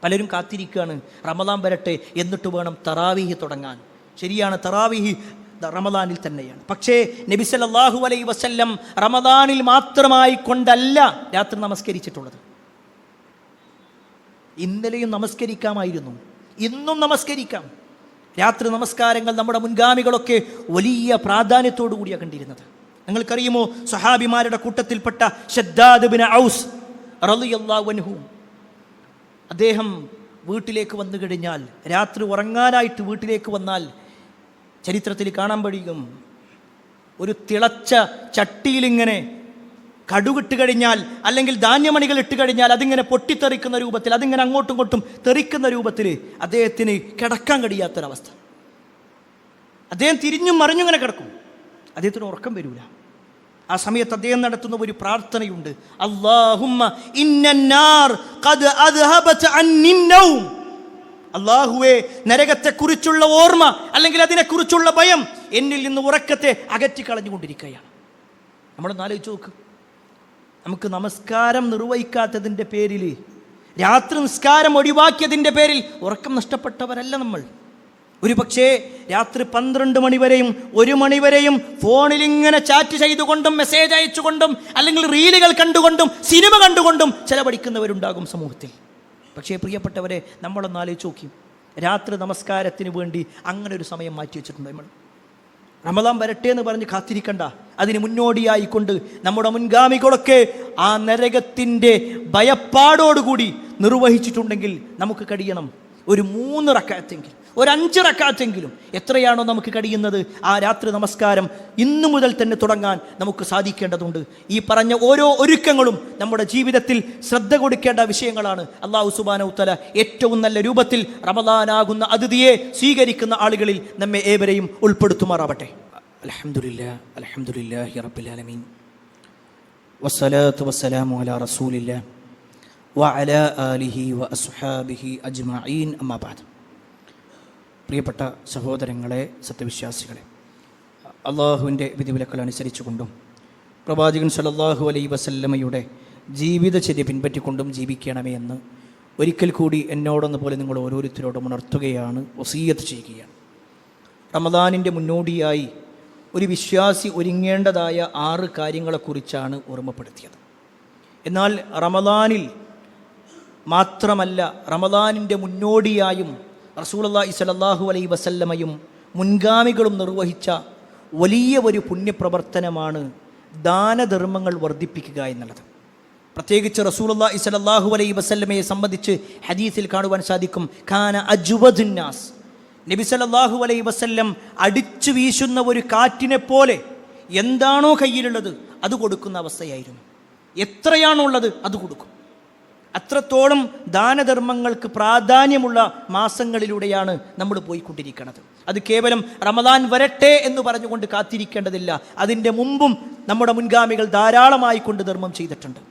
പലരും കാത്തിരിക്കുകയാണ് റമദാൻ വരട്ടെ എന്നിട്ട് വേണം തറാവീഹ് തുടങ്ങാൻ. ശരിയാണ്, തറാവീഹ് റമദാനിൽ തന്നെയാണ്. പക്ഷേ നബി സല്ലല്ലാഹു അലൈഹി വസല്ലം റമദാനിൽ മാത്രമായി കൊണ്ടല്ല രാത്രി നമസ്കരിച്ചിട്ടുള്ളത്. ഇന്നലെയും നമസ്കരിക്കാമായിരുന്നു, ഇന്നും നമസ്കരിക്കാം. രാത്രി നമസ്കാരങ്ങൾ നമ്മുടെ മുൻഗാമികളൊക്കെ വലിയ പ്രാധാന്യത്തോടു കൂടിയാണ് കണ്ടിരുന്നത്. നിങ്ങൾക്കറിയുമോ, സ്വഹാബിമാരുടെ കൂട്ടത്തിൽപ്പെട്ട ശദ്ദാദ് ബിൻ ഔസ് റളിയല്ലാഹു അൻഹു, അദ്ദേഹം വീട്ടിലേക്ക് വന്നു കഴിഞ്ഞാൽ, രാത്രി ഉറങ്ങാനായിട്ട് വീട്ടിലേക്ക് വന്നാൽ ചരിത്രത്തിൽ കാണാൻ കഴിയും, ഒരു തിളച്ച ചട്ടിയിലിങ്ങനെ കടുകിട്ട് കഴിഞ്ഞാൽ അല്ലെങ്കിൽ ധാന്യമണികൾ ഇട്ട് കഴിഞ്ഞാൽ അതിങ്ങനെ പൊട്ടിത്തെറിക്കുന്ന രൂപത്തിൽ, അതിങ്ങനെ അങ്ങോട്ടും ഇങ്ങോട്ടും തെറിക്കുന്ന രൂപത്തിൽ അദ്ദേഹത്തിന് കിടക്കാൻ കഴിയാത്തൊരവസ്ഥ. അദ്ദേഹം തിരിഞ്ഞും മറിഞ്ഞും ഇങ്ങനെ കിടക്കും, അദ്ദേഹത്തിന് ഉറക്കം വരില്ല. ആ സമയത്ത് അദ്ദേഹം നടത്തുന്ന ഒരു പ്രാർത്ഥനയുണ്ട്. അല്ലാഹുമ്മ ഇന്നന്നാർ ഖദ് അദ്ഹബത അന്നിൻ നൗം. അല്ലാഹുവേ, നരകത്തെക്കുറിച്ചുള്ള ഓർമ്മ അല്ലെങ്കിൽ അതിനെക്കുറിച്ചുള്ള ഭയം എന്നിൽ നിന്ന് ഉറക്കത്തെ അകറ്റിക്കളഞ്ഞുകൊണ്ടിരിക്കുകയാണ്. നമ്മളൊന്ന് ആലോചിച്ച് നോക്ക്. നമുക്ക് നമസ്കാരം നിർവഹിക്കാത്തതിൻ്റെ പേരിൽ, രാത്രി നിസ്കാരം ഒഴിവാക്കിയതിൻ്റെ പേരിൽ ഉറക്കം നഷ്ടപ്പെട്ടവരല്ല നമ്മൾ. ഒരു പക്ഷേ രാത്രി 12 മണിവരെയും 1 മണിവരെയും ഫോണിൽ ഇങ്ങനെ ചാറ്റ് ചെയ്തുകൊണ്ടും മെസ്സേജ് അയച്ചുകൊണ്ടും അല്ലെങ്കിൽ റീലുകൾ കണ്ടുകൊണ്ടും സിനിമ കണ്ടുകൊണ്ടും ചെലവഴിക്കുന്നവരുണ്ടാകും സമൂഹത്തിൽ. പക്ഷേ പ്രിയപ്പെട്ടവരെ, നമ്മളൊന്ന് ആലോചിച്ച് നോക്കി, രാത്രി നമസ്കാരത്തിന് വേണ്ടി അങ്ങനെ ഒരു സമയം മാറ്റി വെച്ചിട്ടുണ്ട് നമ്മൾ. റമദാൻ വരട്ടെ എന്ന് പറഞ്ഞ് കാത്തിരിക്കണ്ട. അതിന് മുന്നോടിയായിക്കൊണ്ട് നമ്മുടെ മുൻഗാമികളൊക്കെ ആ നരകത്തിൻ്റെ ഭയപ്പാടോടുകൂടി നിർവഹിച്ചിട്ടുണ്ടെങ്കിൽ നമുക്ക് കഴിയണം ഒരു 3 റക്അത്തെങ്കിലും, ഒരു 5 റക്അത്തെങ്കിലും, എത്രയാണോ നമുക്ക് കഴിയുന്നത് ആ രാത്രി നമസ്കാരം ഇന്നു മുതൽ തന്നെ തുടങ്ങാൻ നമുക്ക് സാധിക്കേണ്ടതുണ്ട്. ഈ പറഞ്ഞ ഓരോ ഒരുക്കങ്ങളും നമ്മുടെ ജീവിതത്തിൽ ശ്രദ്ധ കൊടുക്കേണ്ട വിഷയങ്ങളാണ്. അല്ലാഹു സുബ്ഹാനഹു വ തആല ഏറ്റവും നല്ല രൂപത്തിൽ റമദാനാകുന്ന അതിഥിയെ സ്വീകരിക്കുന്ന ആളുകളിൽ നമ്മെ ഏവരെയും ഉൾപ്പെടുത്തുമാറാവട്ടെ. അൽഹംദുലില്ലാഹി അൽഹംദുലില്ലാഹി റബ്ബിൽ ആലമീൻ വസ്സലാത്തു വസ്സലാമു അലാ റസൂലില്ലാഹ് വഅലാ ആലിഹി വഅസ്ഹാബിഹി അജ്മഈൻ. അമ്മാ ബഅദ്. പ്രിയപ്പെട്ട സഹോദരങ്ങളെ, സത്യവിശ്വാസികളെ, അള്ളാഹുവിൻ്റെ വിധിവിലക്കൾ അനുസരിച്ചുകൊണ്ടും പ്രവാചകൻ സല്ലല്ലാഹു അലൈഹി വസല്ലമയുടെ ജീവിതചര്യ പിൻപറ്റിക്കൊണ്ടും ജീവിക്കണമേ എന്ന് ഒരിക്കൽ കൂടി എന്നോടൊന്ന് പോലെ നിങ്ങൾ ഓരോരുത്തരോടും ഉണർത്തുകയാണ്, വസീയത്ത് ചെയ്യുകയാണ്. റമദാനിൻ്റെ മുന്നോടിയായി ഒരു വിശ്വാസി ഒരുങ്ങേണ്ടതായ 6 കാര്യങ്ങളെക്കുറിച്ചാണ് ഓർമ്മപ്പെടുത്തിയത്. എന്നാൽ റമദാനിൽ മാത്രമല്ല, റമദാനിൻ്റെ മുന്നോടിയായും റസൂലുള്ളാഹി സ്വല്ലല്ലാഹു അലൈഹി വസല്ലമയും മുൻഗാമികളും നിർവഹിച്ച വലിയ ഒരു പുണ്യപ്രവർത്തനമാണ് ദാനധർമ്മങ്ങൾ വർദ്ധിപ്പിക്കുക എന്നുള്ളത്. പ്രത്യേകിച്ച് റസൂലുള്ളാഹി സ്വല്ലല്ലാഹു അലൈഹി വസല്ലമയെ സംബന്ധിച്ച് ഹദീസിൽ കാണുവാൻ സാധിക്കും, കാന അജ്വദുന്നാസ്. നബി സല്ലല്ലാഹു അലൈഹി വസല്ലം അടിച്ചു വീശുന്ന ഒരു കാറ്റിനെ പോലെ എന്താണോ കയ്യിലുള്ളത് അത് കൊടുക്കുന്ന അവസ്ഥയായിരുന്നു. എത്രയാണുള്ളത് അത് കൊടുക്കും. അത്രത്തോളം ദാനധർമ്മങ്ങൾക്ക് പ്രാധാന്യമുള്ള മാസങ്ങളിലൂടെയാണ് നമ്മൾ പോയിക്കൊണ്ടിരിക്കുന്നത്. അത് കേവലം റമദാൻ വരട്ടെ എന്ന് പറഞ്ഞുകൊണ്ട് കാത്തിരിക്കേണ്ടതില്ല. അതിൻ്റെ മുമ്പും നമ്മുടെ മുൻഗാമികൾ ധാരാളമായി കൊണ്ട് ധർമ്മം ചെയ്തിട്ടുണ്ട്.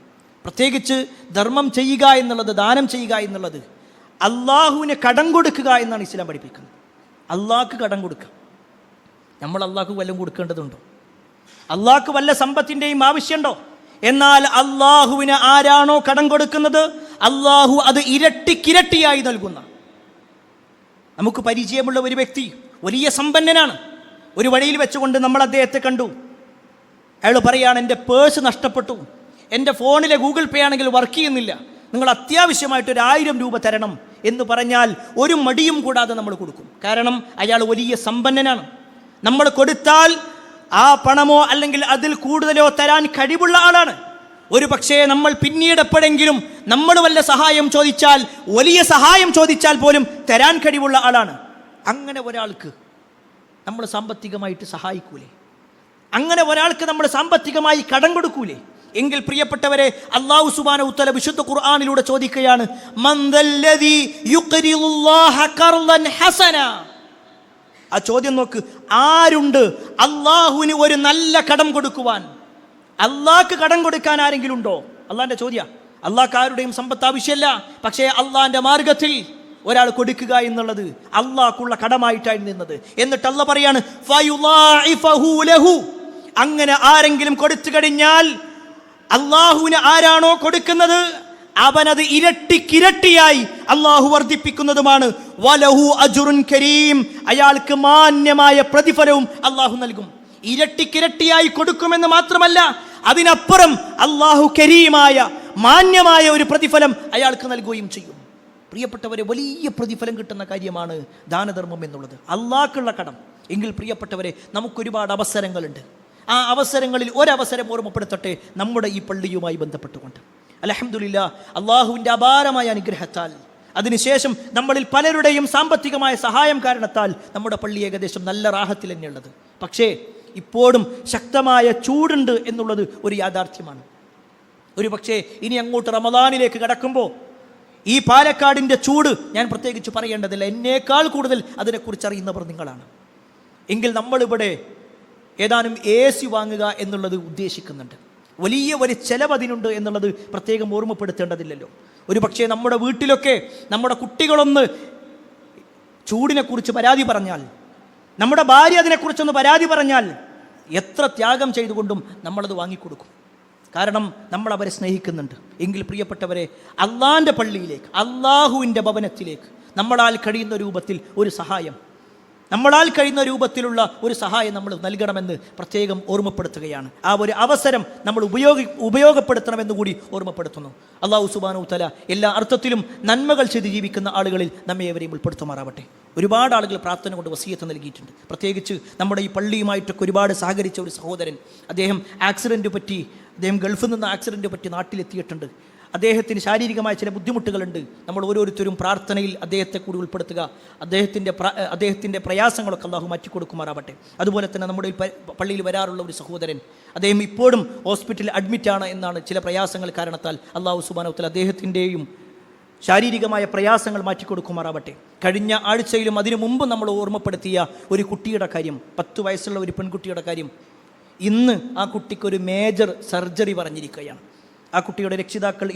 പ്രത്യേകിച്ച് ധർമ്മം ചെയ്യുക എന്നുള്ളത്, ദാനം ചെയ്യുക എന്നുള്ളത് അള്ളാഹുവിന് കടം കൊടുക്കുക എന്നാണ് ഇസ്ലാം പഠിപ്പിക്കുന്നത്. അള്ളാഹ്ക്ക് കടം കൊടുക്കുക. നമ്മൾ അള്ളാഹ്ക്ക് വല്ലതും കൊടുക്കേണ്ടതുണ്ടോ? അള്ളാഹ്ക്ക് വല്ല സമ്പത്തിൻ്റെയും ആവശ്യമുണ്ടോ? എന്നാൽ അള്ളാഹുവിന് ആരാണോ കടം കൊടുക്കുന്നത് അള്ളാഹു അത് ഇരട്ടിക്കിരട്ടിയായി നൽകുന്ന. നമുക്ക് പരിചയമുള്ള ഒരു വ്യക്തി വലിയ സമ്പന്നനാണ്. ഒരു വഴിയിൽ വെച്ചുകൊണ്ട് നമ്മൾ അദ്ദേഹത്തെ കണ്ടു. അയാൾ പറയാണ്, എൻ്റെ പേഴ്സ് നഷ്ടപ്പെട്ടു, എൻ്റെ ഫോണിലെ ഗൂഗിൾ പേ ആണെങ്കിൽ വർക്ക് ചെയ്യുന്നില്ല, നിങ്ങൾ അത്യാവശ്യമായിട്ട് 1000 രൂപ തരണം എന്ന് പറഞ്ഞാൽ ഒരു മടിയും കൂടാതെ നമ്മൾ കൊടുക്കും. കാരണം അയാൾ വലിയ സമ്പന്നനാണ്. നമ്മൾ കൊടുത്താൽ ആ പണമോ അല്ലെങ്കിൽ അതിൽ കൂടുതലോ തരാൻ കഴിവുള്ള ആളാണ്. ഒരു പക്ഷേ നമ്മൾ പിന്നീട് എപ്പോഴെങ്കിലും നമ്മൾ വല്ല സഹായം ചോദിച്ചാൽ, വലിയ സഹായം ചോദിച്ചാൽ പോലും തരാൻ കഴിവുള്ള ആളാണ്. അങ്ങനെ ഒരാൾക്ക് നമ്മൾ സാമ്പത്തികമായിട്ട് സഹായിക്കൂലേ? അങ്ങനെ ഒരാൾക്ക് നമ്മൾ സാമ്പത്തികമായി കടം കൊടുക്കൂലേ? എങ്കിൽ പ്രിയപ്പെട്ടവരെ, അല്ലാഹു സുബ്ഹാനഹു വ തആല വിശുദ്ധ ഖുർആനിലൂടെ ചോദിക്കുകയാണ്, മൻ ദല്ലദീ യുഖ്രിദുല്ലാഹ ഖർളൻ ഹസന. ആ ചോദ്യം നോക്ക്, ആരുണ്ട് അള്ളാഹുവിന് ഒരു നല്ല കടം കൊടുക്കുവാൻ? അള്ളാഹ്ക്ക് കടം കൊടുക്കാൻ ആരെങ്കിലും ഉണ്ടോ? അള്ളാഹിൻ്റെ ചോദ്യം. അള്ളാഹ്ക്ക് ആരുടെയും സമ്പത്ത് ആവശ്യമല്ല. പക്ഷേ അള്ളാഹിൻ്റെ മാർഗത്തിൽ ഒരാൾ കൊടുക്കുക എന്നുള്ളത് അള്ളാഹ്ക്കുള്ള കടമായിട്ടാണ് നിന്നത്. എന്നിട്ട് അള്ളാഹ് പറയാണ്, ഫയുളാഇഫഹു ലഹു. അങ്ങനെ ആരെങ്കിലും കൊടുത്തു കഴിഞ്ഞാൽ അള്ളാഹുവിന് ആരാണോ കൊടുക്കുന്നത് അവനത് ഇരട്ടിക്കിരട്ടിയായി അള്ളാഹു വർദ്ധിപ്പിക്കുന്നതുമാണ്. വലഹു അജ്റുൻ കരീം. അയാൾക്ക് മാന്യമായ പ്രതിഫലവും അള്ളാഹു നൽകും. ഇരട്ടിക്കിരട്ടിയായി കൊടുക്കുമെന്ന് മാത്രമല്ല, അതിനപ്പുറം അള്ളാഹു കരീമായ മാന്യമായ ഒരു പ്രതിഫലം അയാൾക്ക് നൽകുകയും ചെയ്യും. പ്രിയപ്പെട്ടവരെ, വലിയ പ്രതിഫലം കിട്ടുന്ന കാര്യമാണ് ദാനധർമ്മം എന്നുള്ളത്. അള്ളാഹ്ക്കുള്ള കടം. എങ്കിൽ പ്രിയപ്പെട്ടവരെ, നമുക്കൊരുപാട് അവസരങ്ങളുണ്ട്. ആ അവസരങ്ങളിൽ ഒരവസരം ഓർമ്മപ്പെടുത്തട്ടെ, നമ്മുടെ ഈ പള്ളിയുമായി ബന്ധപ്പെട്ടുകൊണ്ട്. അൽഹംദുലില്ലാഹ്, അള്ളാഹുവിൻ്റെ അപാരമായ അനുഗ്രഹത്താൽ, അതിനുശേഷം നമ്മളിൽ പലരുടെയും സാമ്പത്തികമായ സഹായം കാരണത്താൽ നമ്മുടെ പള്ളി ഏകദേശം നല്ല റാഹത്തിൽ തന്നെയുള്ളത്. പക്ഷേ ഇപ്പോഴും ശക്തമായ ചൂടുണ്ട് എന്നുള്ളത് ഒരു യാഥാർത്ഥ്യമാണ്. ഒരു പക്ഷേ ഇനി അങ്ങോട്ട് റമദാനിലേക്ക് കടക്കുമ്പോൾ ഈ പാലക്കാടിൻ്റെ ചൂട് ഞാൻ പ്രത്യേകിച്ച് പറയേണ്ടതില്ല. എന്നേക്കാൾ കൂടുതൽ അതിനെക്കുറിച്ച് അറിയുന്നവർ നിങ്ങളാണ്. എങ്കിൽ നമ്മളിവിടെ ഏതാനും AC വാങ്ങുക എന്നുള്ളത് ഉദ്ദേശിക്കുന്നുണ്ട്. വലിയ ഒരു ചെലവ് അതിനുണ്ട് എന്നുള്ളത് പ്രത്യേകം ഓർമ്മപ്പെടുത്തേണ്ടതില്ലല്ലോ. ഒരു പക്ഷേ നമ്മുടെ വീട്ടിലൊക്കെ നമ്മുടെ കുട്ടികളൊന്ന് ചൂടിനെക്കുറിച്ച് പരാതി പറഞ്ഞാൽ, നമ്മുടെ ഭാര്യ അതിനെക്കുറിച്ചൊന്ന് പരാതി പറഞ്ഞാൽ എത്ര ത്യാഗം ചെയ്തുകൊണ്ടും നമ്മളത് വാങ്ങിക്കൊടുക്കും. കാരണം നമ്മൾ അവരെ സ്നേഹിക്കുന്നുണ്ട്. എങ്കിൽ പ്രിയപ്പെട്ടവരെ, അള്ളാൻ്റെ പള്ളിയിലേക്ക്, അള്ളാഹുവിൻ്റെ ഭവനത്തിലേക്ക് നമ്മളാൽ കഴിയുന്ന രൂപത്തിൽ ഒരു സഹായം, നമ്മളാൽ കഴിയുന്ന രൂപത്തിലുള്ള ഒരു സഹായം നമ്മൾ നൽകണമെന്ന് പ്രത്യേകം ഓർമ്മപ്പെടുത്തുകയാണ്. ആ ഒരു അവസരം നമ്മൾ ഉപയോഗപ്പെടുത്തണമെന്ന് കൂടി ഓർമ്മപ്പെടുത്തുന്നു. അള്ളാഹു സുബ്ഹാനഹു തആല എല്ലാ അർത്ഥത്തിലും നന്മകൾ ചെയ്ത് ജീവിക്കുന്ന ആളുകളിൽ നമ്മെ ഏവരെയും ഉൾപ്പെടുത്തുമാറാവട്ടെ. ഒരുപാട് ആളുകൾ പ്രാർത്ഥന കൊണ്ട് വസിയത്ത് നൽകിയിട്ടുണ്ട്. പ്രത്യേകിച്ച് നമ്മുടെ ഈ പള്ളിയുമായിട്ടൊക്കെ ഒരുപാട് സഹകരിച്ച ഒരു സഹോദരൻ, അദ്ദേഹം ഗൾഫിൽ നിന്ന് ആക്സിഡൻറ്റ് പറ്റി നാട്ടിലെത്തിയിട്ടുണ്ട്. അദ്ദേഹത്തിന് ശാരീരികമായ ചില ബുദ്ധിമുട്ടുകളുണ്ട്. നമ്മൾ ഓരോരുത്തരും പ്രാർത്ഥനയിൽ അദ്ദേഹത്തെ കൂടി ഉൾപ്പെടുത്തുക. അദ്ദേഹത്തിൻ്റെ പ്രയാസങ്ങളൊക്കെ അള്ളാഹു മാറ്റിക്കൊടുക്കുമാറാവട്ടെ. അതുപോലെ തന്നെ നമ്മുടെ പള്ളിയിൽ വരാറുള്ള ഒരു സഹോദരൻ, അദ്ദേഹം ഇപ്പോഴും ഹോസ്പിറ്റലിൽ അഡ്മിറ്റാണ് എന്നാണ്. ചില പ്രയാസങ്ങൾ കാരണത്താൽ അള്ളാഹു സുബ്ഹാനഹു തആല അദ്ദേഹത്തിൻ്റെയും ശാരീരികമായ പ്രയാസങ്ങൾ മാറ്റിക്കൊടുക്കുമാറാവട്ടെ. കഴിഞ്ഞ ആഴ്ചയിലും അതിനു മുമ്പ് നമ്മൾ ഓർമ്മപ്പെടുത്തിയ ഒരു കുട്ടിയുടെ കാര്യം, 10 വയസ്സുള്ള ഒരു പെൺകുട്ടിയുടെ കാര്യം, ഇന്ന് ആ കുട്ടിക്കൊരു മേജർ സർജറി പറഞ്ഞിരിക്കുകയാണ്. ആ കുട്ടിയുടെ രക്ഷിതാക്കൾ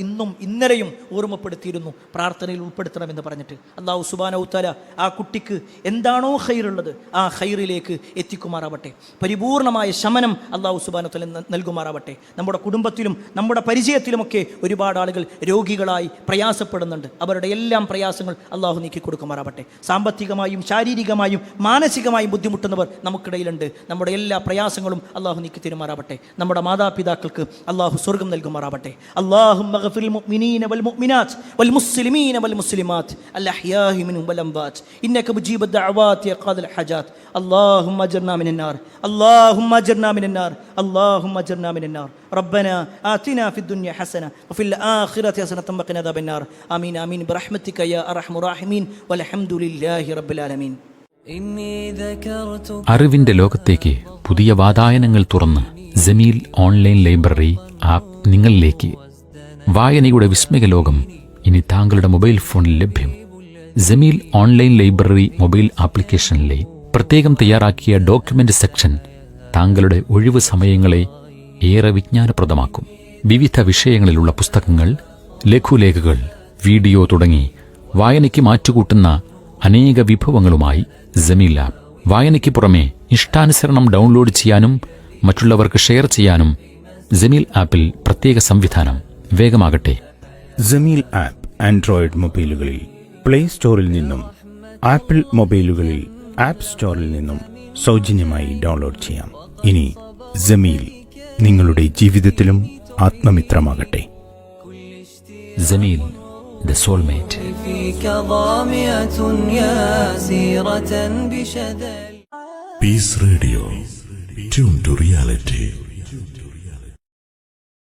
ഇന്നലെയും ഓർമ്മപ്പെടുത്തിയിരുന്നു പ്രാർത്ഥനയിൽ ഉൾപ്പെടുത്തണമെന്ന് പറഞ്ഞിട്ട്. അല്ലാഹു സുബ്ഹാനഹു തആല ആ കുട്ടിക്ക് എന്താണോ ഖൈറുള്ളത് ആ ഖൈറിലേക്ക് എത്തിക്കുമാറാവട്ടെ. പരിപൂർണമായ ശമനം അല്ലാഹു സുബ്ഹാനഹു തആല നൽകുമാറാവട്ടെ. നമ്മുടെ കുടുംബത്തിലും നമ്മുടെ പരിചയത്തിലുമൊക്കെ ഒരുപാട് ആളുകൾ രോഗികളായി പ്രയാസപ്പെടുന്നുണ്ട്. അവരുടെ എല്ലാം പ്രയാസങ്ങൾ അല്ലാഹു നീക്കി കൊടുക്കുമാറാവട്ടെ. സാമ്പത്തികമായും ശാരീരികമായും മാനസികമായും ബുദ്ധിമുട്ടുന്നവർ നമുക്കിടയിലുണ്ട്. നമ്മുടെ എല്ലാ പ്രയാസങ്ങളും അല്ലാഹു നീക്കി തരുമാറാവട്ടെ. നമ്മുടെ മാതാപിതാക്കൾക്ക് അല്ലാഹു സ്വർഗ്ഗം നൽകുമാറാവട്ടെ. اللهم اغفر للمؤمنين والمؤمنات والمسلمين والمسلمات الأحياء منهم والأموات إنك مجيب الدعوات يا قاضي الحاجات. اللهم أجرنا من النار، اللهم أجرنا من النار، اللهم أجرنا من النار. ربنا آتنا في الدنيا حسنة وفي الآخرة حسنة وقنا عذاب النار. آمين آمين برحمتك يا أرحم الراحمين والحمد لله رب العالمين. അറിവിന്റെ ലോകത്തേക്ക് പുതിയ വാതായനങ്ങൾ തുറന്ന് ജമീൽ ഓൺലൈൻ ലൈബ്രറി ആപ്പ് നിങ്ങളിലേക്ക്. വായനയുടെ വിസ്മയ ലോകം ഇനി താങ്കളുടെ മൊബൈൽ ഫോണിൽ ലഭ്യം. ജമീൽ ഓൺലൈൻ ലൈബ്രറി മൊബൈൽ ആപ്ലിക്കേഷനിലെ പ്രത്യേകം തയ്യാറാക്കിയ ഡോക്യുമെന്റ് സെക്ഷൻ താങ്കളുടെ ഒഴിവ് സമയങ്ങളെ ഏറെ വിജ്ഞാനപ്രദമാക്കും. വിവിധ വിഷയങ്ങളിലുള്ള പുസ്തകങ്ങൾ, ലഘുലേഖകൾ, വീഡിയോ തുടങ്ങി വായനയ്ക്ക് മാറ്റുകൂട്ടുന്ന അനേക വിഭവങ്ങളുമായി ജമീൽ ആപ്പ്. വായനയ്ക്ക് പുറമെ ഇഷ്ടാനുസരണം ഡൗൺലോഡ് ചെയ്യാനും മറ്റുള്ളവർക്ക് ഷെയർ ചെയ്യാനും ജമീൽ ആപ്പിൽ പ്രത്യേക സംവിധാനം. വേഗമാകട്ടെ. ജമീൽ ആപ്പ് ആൻഡ്രോയിഡ് മൊബൈലുകളിൽ പ്ലേ സ്റ്റോറിൽ നിന്നും ആപ്പിൾ മൊബൈലുകളിൽ ആപ്പ് സ്റ്റോറിൽ നിന്നും സൗജന്യമായി ഡൗൺലോഡ് ചെയ്യാം. ഇനി ജമീൽ നിങ്ങളുടെ ജീവിതത്തിലും ആത്മമിത്രമാകട്ടെ. Jameel the soulmate. Peace Radio, tune to reality.